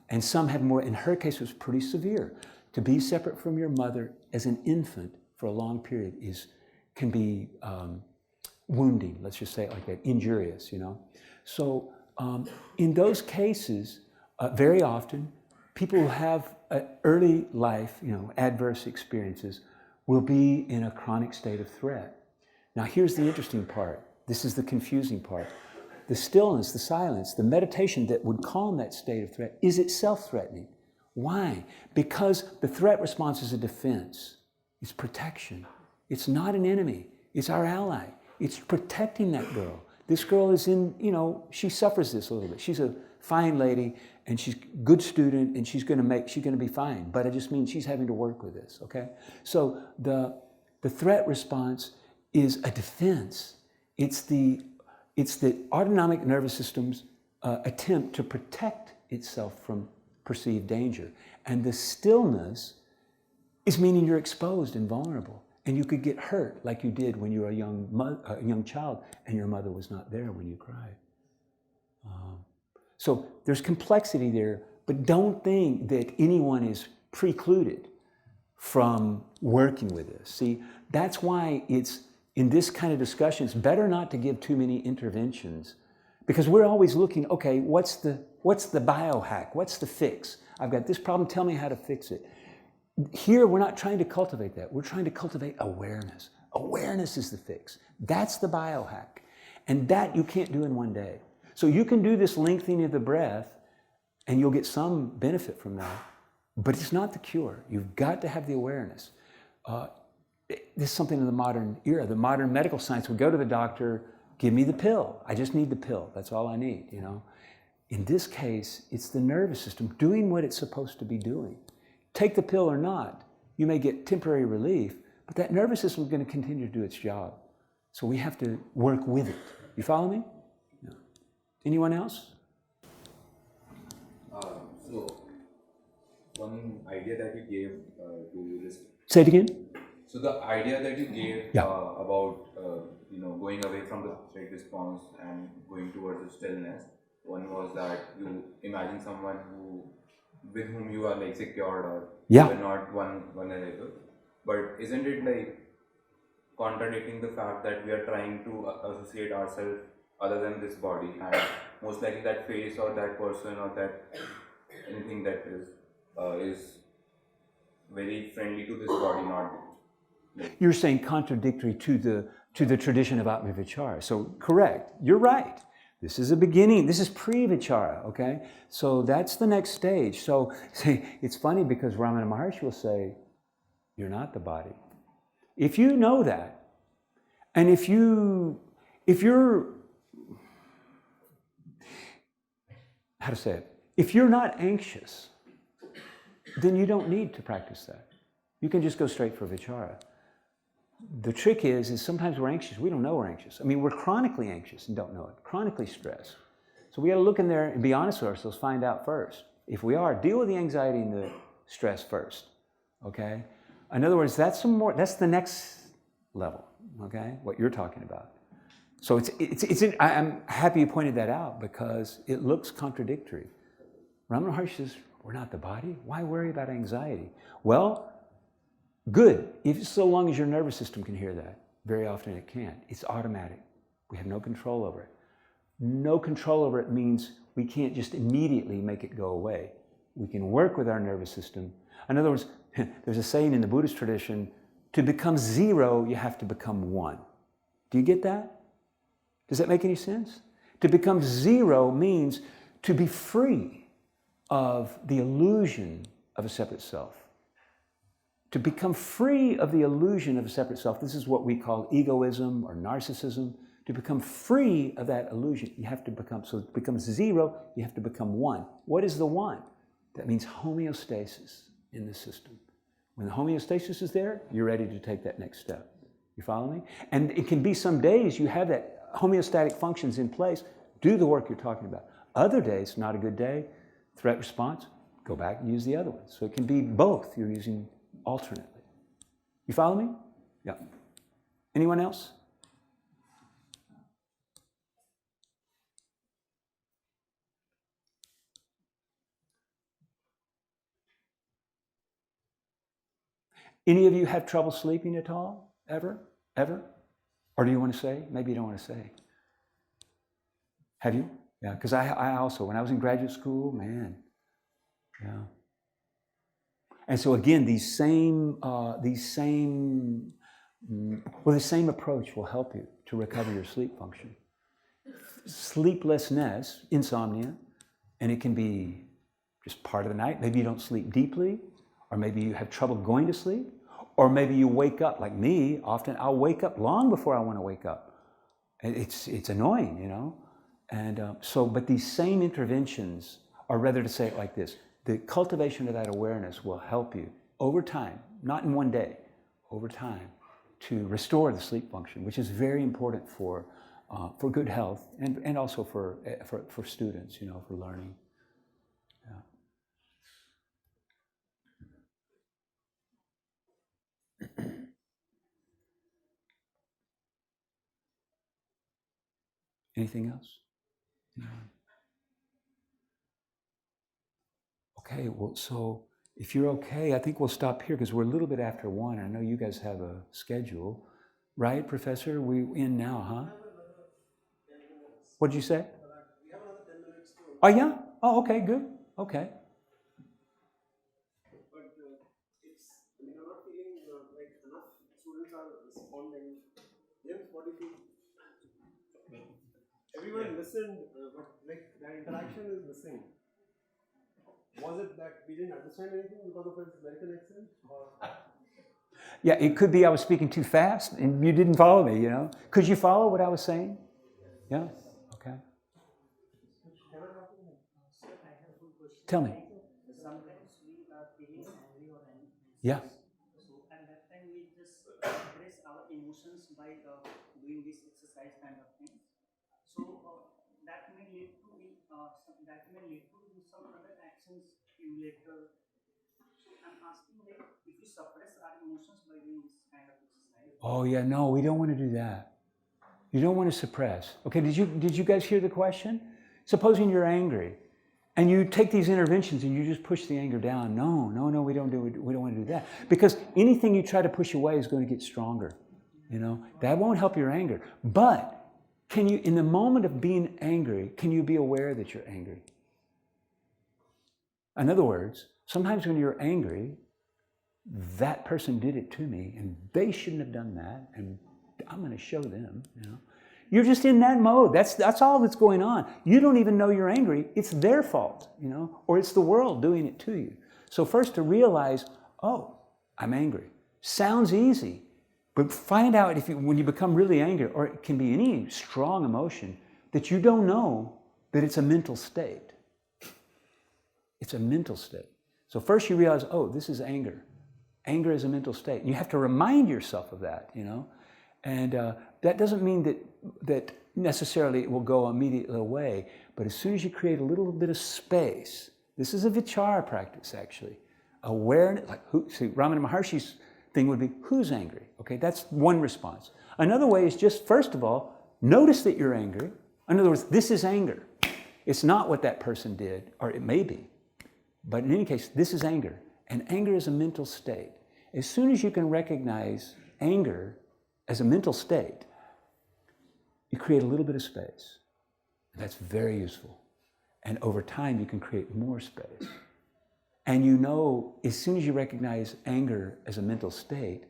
Speaker 2: and some have more. In her case, it was pretty severe. To be separate from your mother as an infant for a long period can be wounding, let's just say it like that, injurious, So in those cases, very often, people who have early life, adverse experiences will be in a chronic state of threat. Now, here's the interesting part. This is the confusing part. The stillness, the silence, the meditation that would calm that state of threat is itself threatening. Why? Because the threat response is a defense. It's protection. It's not an enemy. It's our ally. It's protecting that girl. This girl is she suffers this a little bit. She's a fine lady, and she's a good student, and she's going to be fine. But it just means she's having to work with this, okay? So the threat response is a defense. It's the autonomic nervous system's attempt to protect itself from perceived danger. And the stillness is meaning you're exposed and vulnerable. And you could get hurt like you did when you were a young child and your mother was not there when you cried. So there's complexity there, but don't think that anyone is precluded from working with this. See, that's why it's in this kind of discussion, it's better not to give too many interventions, because we're always looking, okay, what's the biohack? What's the fix? I've got this problem, tell me how to fix it. Here, we're not trying to cultivate that. We're trying to cultivate awareness. Awareness is the fix. That's the biohack. And that you can't do in one day. So you can do this lengthening of the breath, and you'll get some benefit from that. But it's not the cure. You've got to have the awareness. This is something in the modern era. The modern medical science would go to the doctor, give me the pill. I just need the pill. That's all I need, you know. In this case, it's the nervous system doing what it's supposed to be doing. Take the pill or not, you may get temporary relief, but that nervous system is going to continue to do its job. So we have to work with it. You follow me? No. Anyone else?
Speaker 4: So, one idea that you gave to this.
Speaker 2: Say it again.
Speaker 4: So the idea that you gave about going away from the threat response and going towards the stillness. One was that you imagine someone with whom you are like secured or you're not vulnerable. But isn't it like contradicting the fact that we are trying to associate ourselves other than this body, and most likely that face or that person or that anything that is very friendly to this body, not like.
Speaker 2: You're saying contradictory to the tradition of Atma-vichara. So correct. You're right. This is a beginning. This is pre-vichara, okay? So that's the next stage. So see, it's funny because Ramana Maharshi will say, you're not the body. If you know that, and if you're, how to say it? If you're not anxious, then you don't need to practice that. You can just go straight for vichara. The trick is sometimes we're anxious. We don't know we're anxious. I mean, we're chronically anxious and don't know it, chronically stressed. So we got to look in there and be honest with ourselves, find out first. If we are, deal with the anxiety and the stress first, okay? In other words, that's the next level, okay? What you're talking about. So I'm happy you pointed that out because it looks contradictory. Ramana Maharshi says, we're not the body. Why worry about anxiety? Well, good, if so long as your nervous system can hear that. Very often it can't. It's automatic. We have no control over it. No control over it means we can't just immediately make it go away. We can work with our nervous system. In other words, there's a saying in the Buddhist tradition, to become zero, you have to become one. Do you get that? Does that make any sense? To become zero means to be free of the illusion of a separate self. To become free of the illusion of a separate self, this is what we call egoism or narcissism. To become free of that illusion, you have to become, so it becomes zero, you have to become one. What is the one? That means homeostasis in the system. When the homeostasis is there, you're ready to take that next step. You follow me? And it can be some days you have that homeostatic functions in place, do the work you're talking about. Other days, not a good day, threat response, go back and use the other one. So it can be both, you're using alternately. You follow me? Yeah. Anyone else? Any of you have trouble sleeping at all? Ever? Ever? Or do you want to say? Maybe you don't want to say. Have you? Yeah, because I also, when I was in graduate school, man, yeah. And so again, the same approach will help you to recover your sleep function. Sleeplessness, insomnia, and it can be just part of the night. Maybe you don't sleep deeply, or maybe you have trouble going to sleep, or maybe you wake up, like me, often I'll wake up long before I want to wake up. It's annoying, you know? And but these same interventions, or rather to say it like this, the cultivation of that awareness will help you over time, not in one day, over time, to restore the sleep function, which is very important for good health and also for students, you know, for learning. Yeah. Anything else? Yeah. Okay, well, so if you're okay, I think we'll stop here because we're a little bit after 1. I know you guys have a schedule. Right, Professor? We in now, huh? What did you say?
Speaker 1: We have another 10 minutes to.
Speaker 2: Oh, yeah? Oh, okay, good. Okay.
Speaker 1: But it's, I mean, I'm not feeling like enough students are responding. James, what do you feel? Everyone listened, but like that interaction is missing. Was it that we didn't understand anything because of his American accent? Or?
Speaker 2: Yeah, it could be I was speaking too fast and you didn't follow me, you know. Could you follow what I was saying? Yeah? Okay. Tell me.
Speaker 5: Sometimes we are feeling angry or anxious.
Speaker 2: Yeah.
Speaker 5: So at that time we just express our emotions by doing this exercise kind of thing. So that may lead to some other actions in later. So I'm asking, like, if we suppress our emotions by doing this kind of exercise.
Speaker 2: Oh yeah, no, we don't want to do that. You don't want to suppress. Okay, did you guys hear the question? Supposing you're angry and you take these interventions and you just push the anger down. No, we don't want to do that. Because anything you try to push away is going to get stronger. You know, that won't help your anger. But can you, in the moment of being angry, can you be aware that you're angry? In other words, sometimes when you're angry, that person did it to me and they shouldn't have done that, and I'm going to show them, you know. You're just in that mode. That's all that's going on. You don't even know you're angry. It's their fault, you know, or it's the world doing it to you. So first to realize, oh, I'm angry. Sounds easy, but find out when you become really angry, or it can be any strong emotion, that you don't know that it's a mental state. It's a mental state. So first you realize, oh, this is anger. Anger is a mental state. And you have to remind yourself of that, you know. And that doesn't mean that necessarily it will go immediately away. But as soon as you create a little bit of space, this is a vichara practice actually. Awareness, like Ramana Maharshi's thing would be, who's angry? Okay, that's one response. Another way is just, first of all, notice that you're angry. In other words, this is anger. It's not what that person did, or it may be. But in any case, this is anger. And anger is a mental state. As soon as you can recognize anger as a mental state, you create a little bit of space. That's very useful. And over time, you can create more space. And you know, as soon as you recognize anger as a mental state,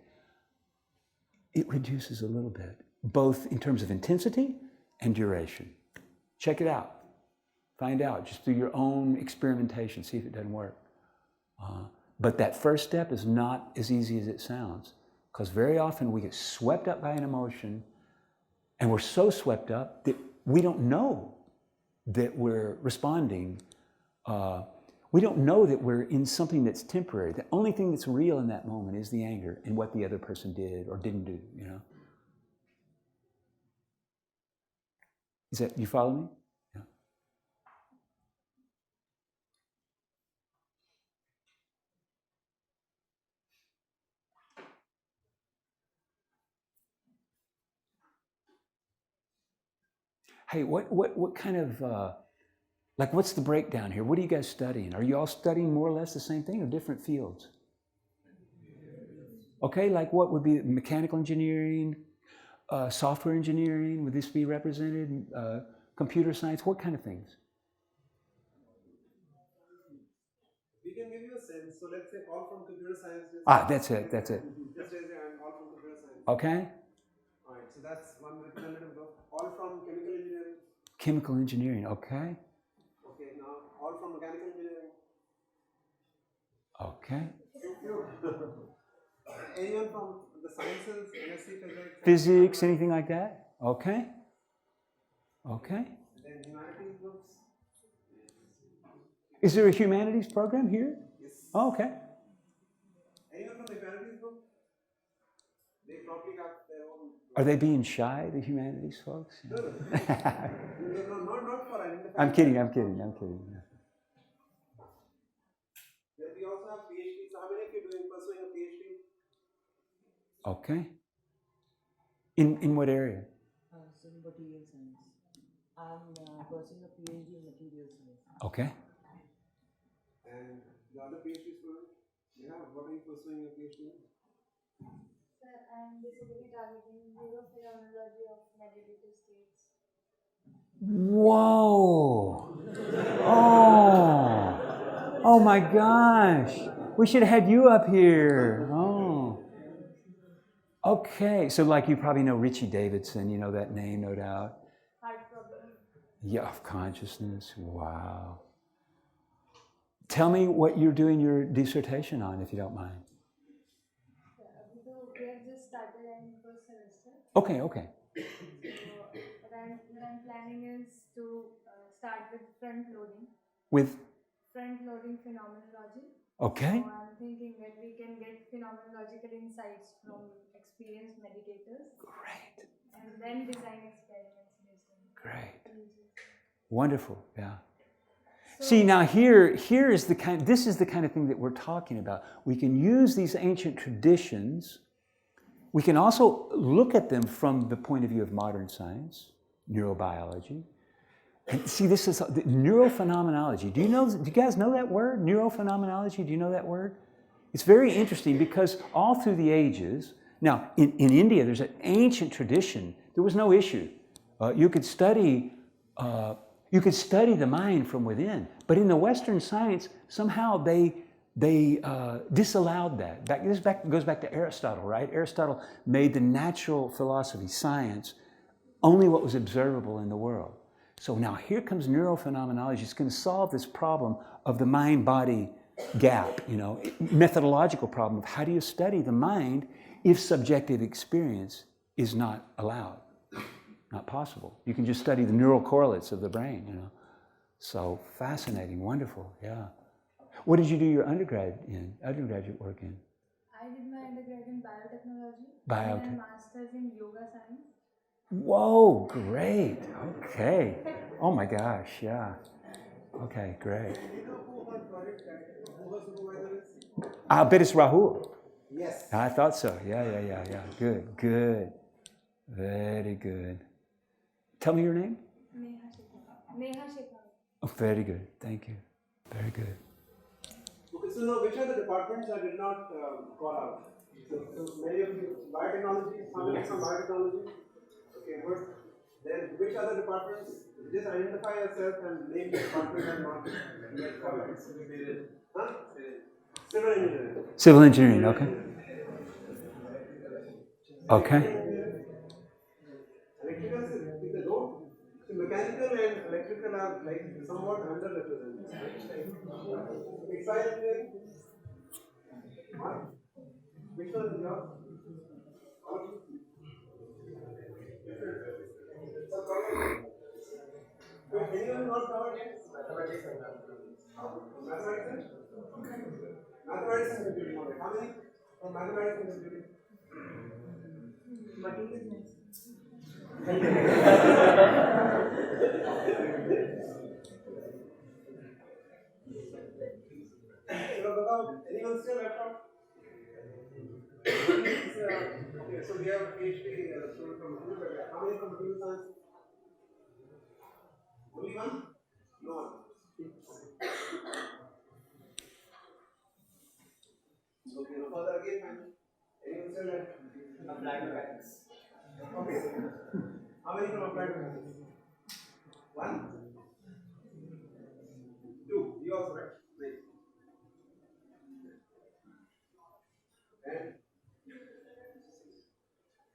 Speaker 2: it reduces a little bit, both in terms of intensity and duration. Check it out. Find out, just through your own experimentation, see if it doesn't work. But that first step is not as easy as it sounds, because very often we get swept up by an emotion, and we're so swept up that we don't know that we're responding. We don't know that we're in something that's temporary. The only thing that's real in that moment is the anger and what the other person did or didn't do, you know? Is that, you follow me? Yeah. Hey, what kind of, like, what's the breakdown here? What are you guys studying? Are you all studying more or less the same thing or different fields? Okay, like what would be mechanical engineering, software engineering? Would this be represented? Computer science? What kind of things?
Speaker 1: We can give you a sense. So let's say all from computer science.
Speaker 2: That's it. That's it.
Speaker 1: Just raise your hand, all from computer science.
Speaker 2: Okay.
Speaker 1: All right, so that's one representative group. All from chemical engineering.
Speaker 2: Chemical engineering, okay.
Speaker 1: Okay, now all from mechanical engineering.
Speaker 2: Okay.
Speaker 1: Anyone from the sciences, NRCVEE,
Speaker 2: Physics, anything like that? Okay. Okay.
Speaker 1: Then humanities groups.
Speaker 2: Is there a humanities program here?
Speaker 1: Yes.
Speaker 2: Oh, okay.
Speaker 1: Anyone from the humanities group? They probably have their own.
Speaker 2: Are they being shy, the humanities folks?
Speaker 1: No, not for identifying.
Speaker 2: I'm kidding.
Speaker 1: Then we also have PhD. So how many of you are pursuing a PhD?
Speaker 2: Okay. In what area?
Speaker 3: In material science. I'm pursuing a PhD in material science.
Speaker 2: Okay.
Speaker 1: And the other PhD student, what are you pursuing a PhD in?
Speaker 6: I'm basically targeting neurophenomenology of meditative states.
Speaker 2: Whoa! Oh! Oh my gosh! We should have had you up here. Oh. Okay, so like you probably know Richie Davidson, you know that name, no doubt.
Speaker 6: Heart problem.
Speaker 2: Yeah, of consciousness. Wow. Tell me what you're doing your dissertation on, if you don't mind.
Speaker 6: We have just started in first semester.
Speaker 2: Okay.
Speaker 6: So what I'm planning is to start with front loading.
Speaker 2: With?
Speaker 6: Front loading phenomenology.
Speaker 2: Okay.
Speaker 6: So I'm thinking that we can get phenomenological insights from experienced meditators.
Speaker 2: Great.
Speaker 6: And then design experiments based on
Speaker 2: Great.
Speaker 6: images.
Speaker 2: Wonderful. Yeah.
Speaker 6: So,
Speaker 2: see, now this is the kind of thing that we're talking about. We can use these ancient traditions. We can also look at them from the point of view of modern science, neurobiology. And see, this is the neurophenomenology. Do you guys know that word? Neurophenomenology, do you know that word? It's very interesting because all through the ages, now in India there's an ancient tradition. There was no issue. You could study the mind from within. But in the Western science, somehow they disallowed that. This goes back to Aristotle, right? Aristotle made the natural philosophy, science, only what was observable in the world. So now here comes neurophenomenology. It's going to solve this problem of the mind-body gap, methodological problem of how do you study the mind if subjective experience is not allowed, not possible. You can just study the neural correlates of the brain, So fascinating, wonderful, yeah. What did you do your undergraduate work in?
Speaker 6: I did my undergrad in biotechnology.
Speaker 2: Biotech.
Speaker 6: And my master's in yoga science.
Speaker 2: Whoa, great. Okay. Oh my gosh, yeah. Okay, great. I bet it's Rahul.
Speaker 1: Yes.
Speaker 2: I thought so. Yeah. Good. Very good. Tell me your name.
Speaker 6: Neha Shekhar.
Speaker 2: Oh, very good. Thank you. Very good.
Speaker 1: Okay, so now which are the departments I did not call out? So many of you, biotechnology, somebody from biotechnology. Okay, good. Then which other departments? Just identify yourself and name the department and not get called out. Huh? Civil engineering.
Speaker 2: Civil engineering, okay. Okay.
Speaker 1: Electrical, if they don't, so mechanical and electrical are like somewhat underrepresented. Textile engineering? What? Which one is yours? All of you? Wait, anyone not covered yet? Mathematics and mathematics. Mathematics and computing. Okay. How many from mathematics and computing? Anyone still left out? Okay, so we have a PhD student from computer. How many from computer science? Only one? No one. Okay, no further again, fine. Anyone still left? Applied mechanics. Okay. How many from applied mechanics? One? Two. You also, right? Nice.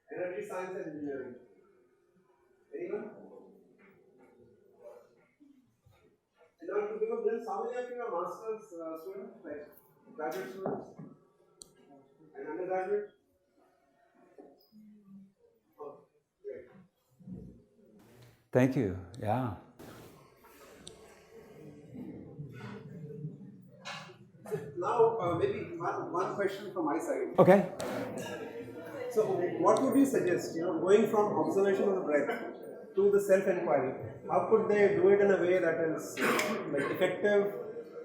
Speaker 1: And energy science and engineering. Anyone? And now to give a glimpse, how many of you are master's students, like graduate students and undergraduate? Oh, great.
Speaker 2: Thank you. Yeah.
Speaker 1: Now, maybe one question from my side.
Speaker 2: Okay.
Speaker 1: So, what would you suggest? Going from observation of the breath to the self-inquiry, how could they do it in a way that is like effective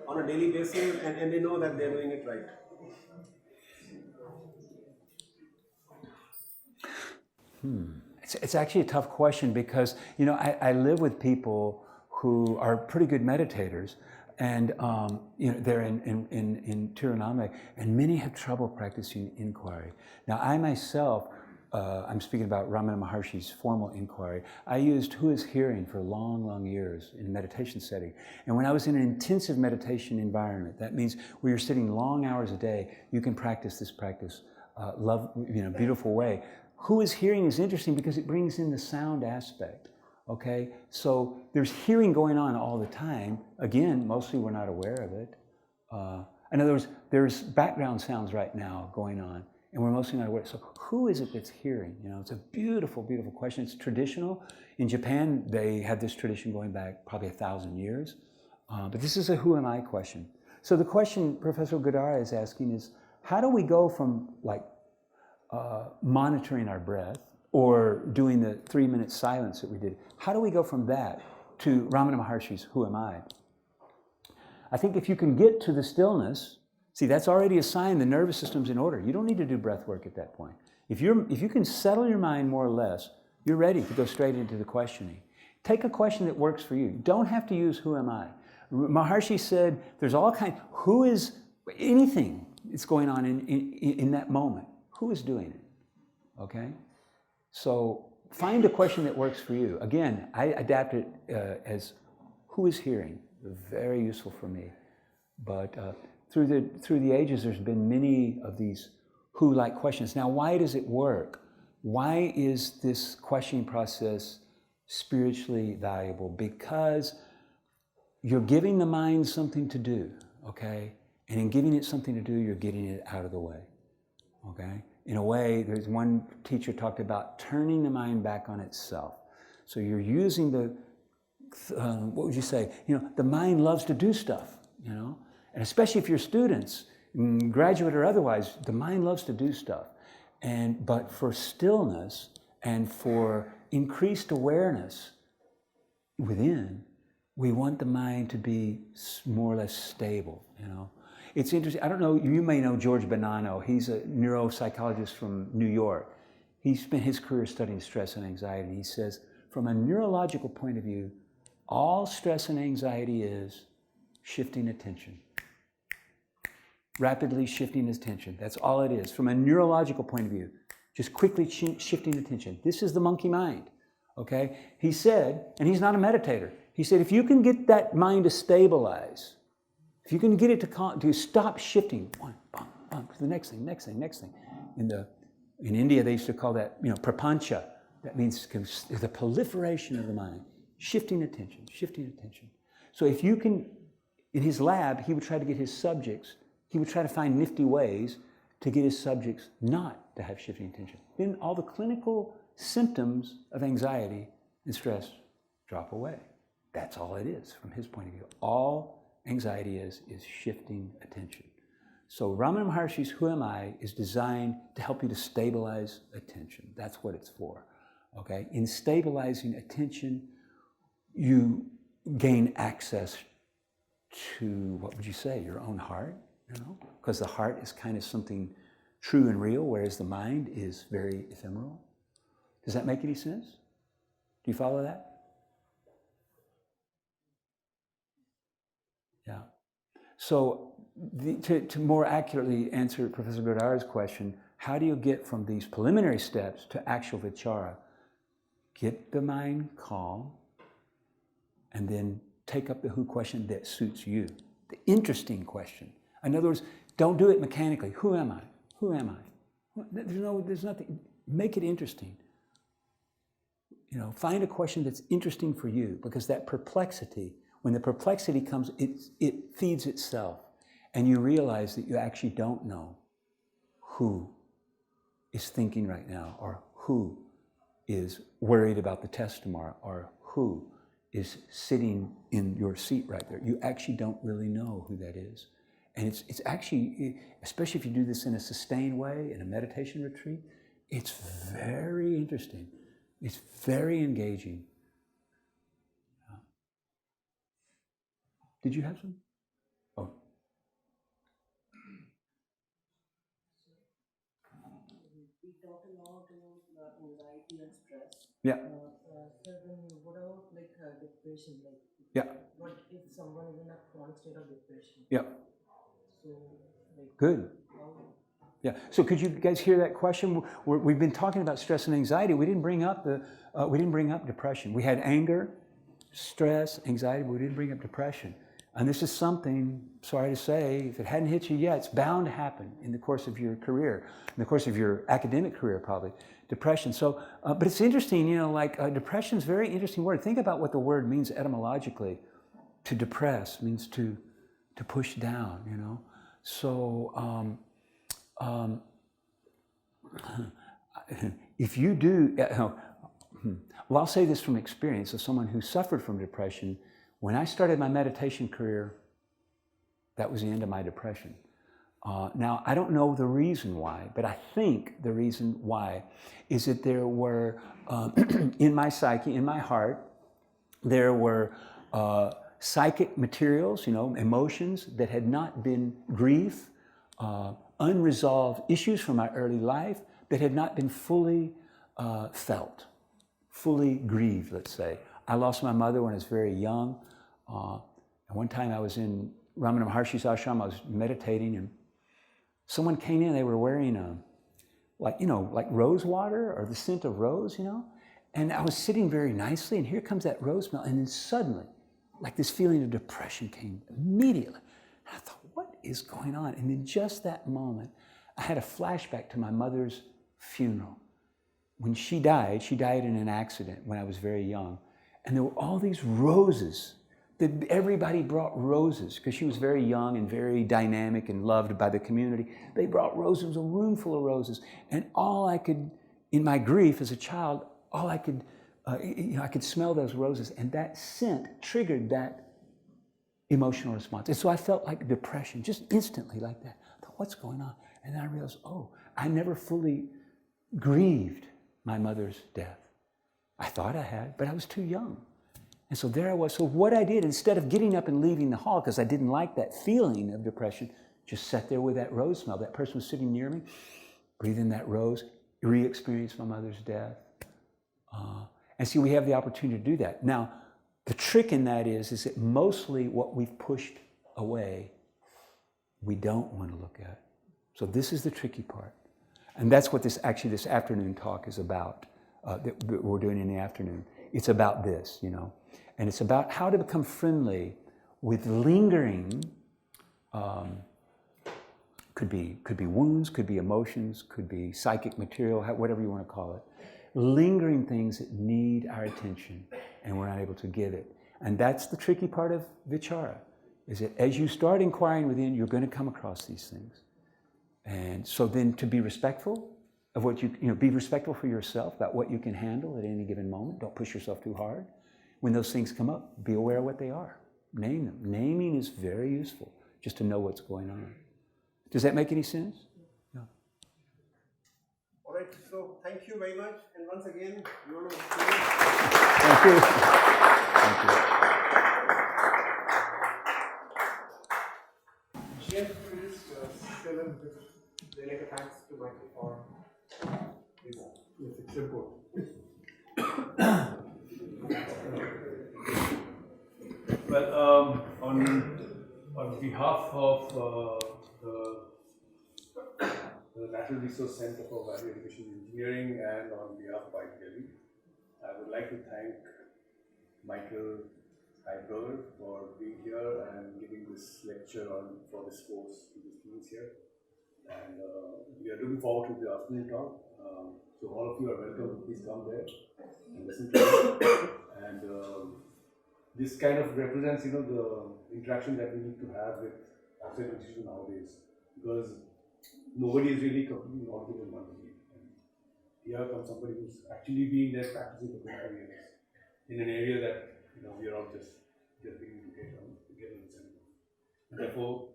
Speaker 1: on a daily basis, and they know that they're doing it right?
Speaker 2: It's actually a tough question because, I live with people who are pretty good meditators. And they're in Tiruvannamalai, and many have trouble practicing inquiry. Now, I myself, I'm speaking about Ramana Maharshi's formal inquiry. I used who is hearing for long, long years in a meditation setting. And when I was in an intensive meditation environment, that means where you're sitting long hours a day, you can practice this practice, beautiful way. Who is hearing is interesting because it brings in the sound aspect. Okay, so there's hearing going on all the time. Again, mostly we're not aware of it. In other words, there's background sounds right now going on, and we're mostly not aware. So who is it that's hearing? It's a beautiful, beautiful question. It's traditional. In Japan, they had this tradition going back probably 1,000 years. But this is a who am I question. So the question Professor Godara is asking is, how do we go from monitoring our breath or doing the 3-minute silence that we did, how do we go from that to Ramana Maharshi's who am I? I think if you can get to the stillness, see, that's already a sign the nervous system's in order. You don't need to do breath work at that point. If you can settle your mind more or less, you're ready to go straight into the questioning. Take a question that works for you. You don't have to use who am I. Maharshi said there's all kinds, who is anything that's going on in that moment. Who is doing it? Okay? So find a question that works for you. Again, I adapt it as who is hearing. Very useful for me. But through the ages, there's been many of these who-like questions. Now, why does it work? Why is this questioning process spiritually valuable? Because you're giving the mind something to do, okay? And in giving it something to do, you're getting it out of the way, okay? In a way, there's one teacher talked about turning the mind back on itself. So you're using the, what would you say? The mind loves to do stuff, and especially if you're students, graduate or otherwise, the mind loves to do stuff. But for stillness and for increased awareness within, we want the mind to be more or less stable, It's interesting. I don't know, you may know George Bonanno. He's a neuropsychologist from New York. He spent his career studying stress and anxiety. He says, from a neurological point of view, all stress and anxiety is shifting attention. Rapidly shifting attention. That's all it is. From a neurological point of view, just quickly shifting attention. This is the monkey mind, okay? He said, and he's not a meditator, he said, if you can get that mind to stabilize, if you can get it to stop shifting, one, to the next thing. In India, they used to call that, prapancha. That means the proliferation of the mind, shifting attention. So if you can, in his lab, he would try to get his subjects, he would try to find nifty ways to get his subjects not to have shifting attention. Then all the clinical symptoms of anxiety and stress drop away. That's all it is from his point of view. All anxiety is shifting attention. So Ramana Maharshi's Who Am I is designed to help you to stabilize attention. That's what it's for. Okay? In stabilizing attention, you gain access to, what would you say, your own heart, Because the heart is kind of something true and real, whereas the mind is very ephemeral. Does that make any sense? Do you follow that? Yeah. So to more accurately answer Professor Godara's question, how do you get from these preliminary steps to actual vichara? Get the mind calm, and then take up the who question that suits you. The interesting question. In other words, don't do it mechanically. Who am I? Who am I? There's nothing. Make it interesting. Find a question that's interesting for you, because that perplexity, when the perplexity comes, it feeds itself, and you realize that you actually don't know who is thinking right now, or who is worried about the test tomorrow, or who is sitting in your seat right there. You actually don't really know who that is. And it's actually, especially if you do this in a sustained way, in a meditation retreat, it's very interesting. It's very engaging. Did you have some? Oh.
Speaker 3: We talk a lot about anxiety and stress.
Speaker 2: Yeah.
Speaker 3: So then what about depression? If
Speaker 2: Yeah.
Speaker 3: What if someone is in a chronic state of depression?
Speaker 2: Yeah.
Speaker 3: So, like,
Speaker 2: Good.
Speaker 3: how?
Speaker 2: Yeah. So could you guys hear that question? We've been talking about stress and anxiety. We didn't bring up depression. We had anger, stress, anxiety, but we didn't bring up depression. And this is something, sorry to say, if it hadn't hit you yet, it's bound to happen in the course of your career, in the course of your academic career, probably. Depression. So, but it's interesting, depression is a very interesting word. Think about what the word means etymologically. To depress means to push down, So, if you do, well, I'll say this from experience as someone who suffered from depression. When I started my meditation career, that was the end of my depression. Now, I don't know the reason why, but I think the reason why is that there were, in my psyche, in my heart, there were psychic materials, emotions that had not been grief, unresolved issues from my early life that had not been fully felt, fully grieved, let's say. I lost my mother when I was very young. And one time I was in Ramana Maharshi's ashram, I was meditating, and someone came in, they were wearing like rose water or the scent of rose, And I was sitting very nicely, and here comes that rose smell, and then suddenly, like this feeling of depression came immediately. And I thought, what is going on? And in just that moment, I had a flashback to my mother's funeral. When she died in an accident when I was very young. And there were all these roses. Everybody brought roses because she was very young and very dynamic and loved by the community. They brought roses, it was a room full of roses. And all I could, in my grief as a child, I could smell those roses, and that scent triggered that emotional response. And so I felt like depression, just instantly like that. I thought, what's going on? And then I realized, I never fully grieved my mother's death. I thought I had, but I was too young. And so there I was. So what I did, instead of getting up and leaving the hall, because I didn't like that feeling of depression, just sat there with that rose smell. That person was sitting near me, breathe in that rose, re-experience my mother's death. And see, we have the opportunity to do that. Now, the trick in that is that mostly what we've pushed away, we don't want to look at. So this is the tricky part. And that's what this afternoon talk is about, that we're doing in the afternoon. It's about this, And it's about how to become friendly with lingering, could be wounds, could be emotions, could be psychic material, whatever you want to call it. Lingering things that need our attention, and we're not able to give it. And that's the tricky part of vichara, is that as you start inquiring within, you're going to come across these things. And so then to be respectful of what be respectful for yourself about what you can handle at any given moment. Don't push yourself too hard. When those things come up, be aware of what they are. Name them. Naming is very useful, just to know what's going on. Does that make any sense? Yeah.
Speaker 1: All right, so thank you very much. And once again, you want to...
Speaker 2: Thank you. Thank you.
Speaker 1: James, please tell them they like a thanks to Michael for his support.
Speaker 7: Well, on behalf of the Natural Resource Center for Value Education Engineering and on behalf of ITLE, I would like to thank Michael Highburger for being here and giving this lecture for this course to the students here. And we are looking forward to the afternoon talk. So all of you are welcome to please come there and listen to it. And this kind of represents, the interaction that we need to have with outside institutions nowadays, because nobody is really completely knowledgeable in one field. And here comes somebody who's actually been there practicing for 25 years in an area that we are all just beginning to get understanding. And therefore,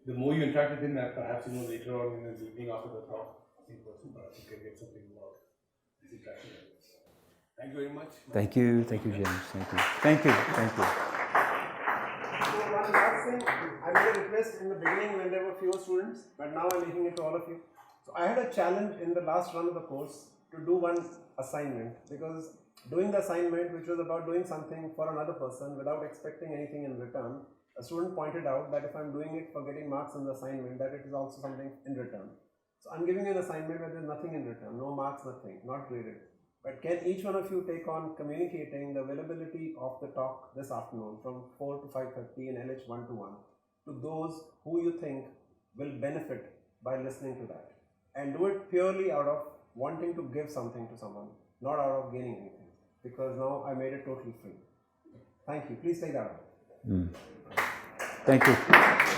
Speaker 7: the more you interact with him, perhaps later on in the evening after the talk, in person, perhaps you can get something about this interaction. Thank you very much.
Speaker 2: Thank you, James. Thank you. Thank you.
Speaker 1: So one last thing, I made a request in the beginning when there were fewer students, but now I'm making it to all of you. So I had a challenge in the last run of the course to do one assignment, because doing the assignment, which was about doing something for another person without expecting anything in return, a student pointed out that if I'm doing it for getting marks in the assignment, that it is also something in return. So I'm giving you an assignment where there's nothing in return, no marks, nothing, not graded. But can each one of you take on communicating the availability of the talk this afternoon from 4 to 5:30 in LH 1-1 to those who you think will benefit by listening to that? And do it purely out of wanting to give something to someone, not out of gaining anything. Because now I made it totally free. Thank you. Please take that out.
Speaker 2: Thank you.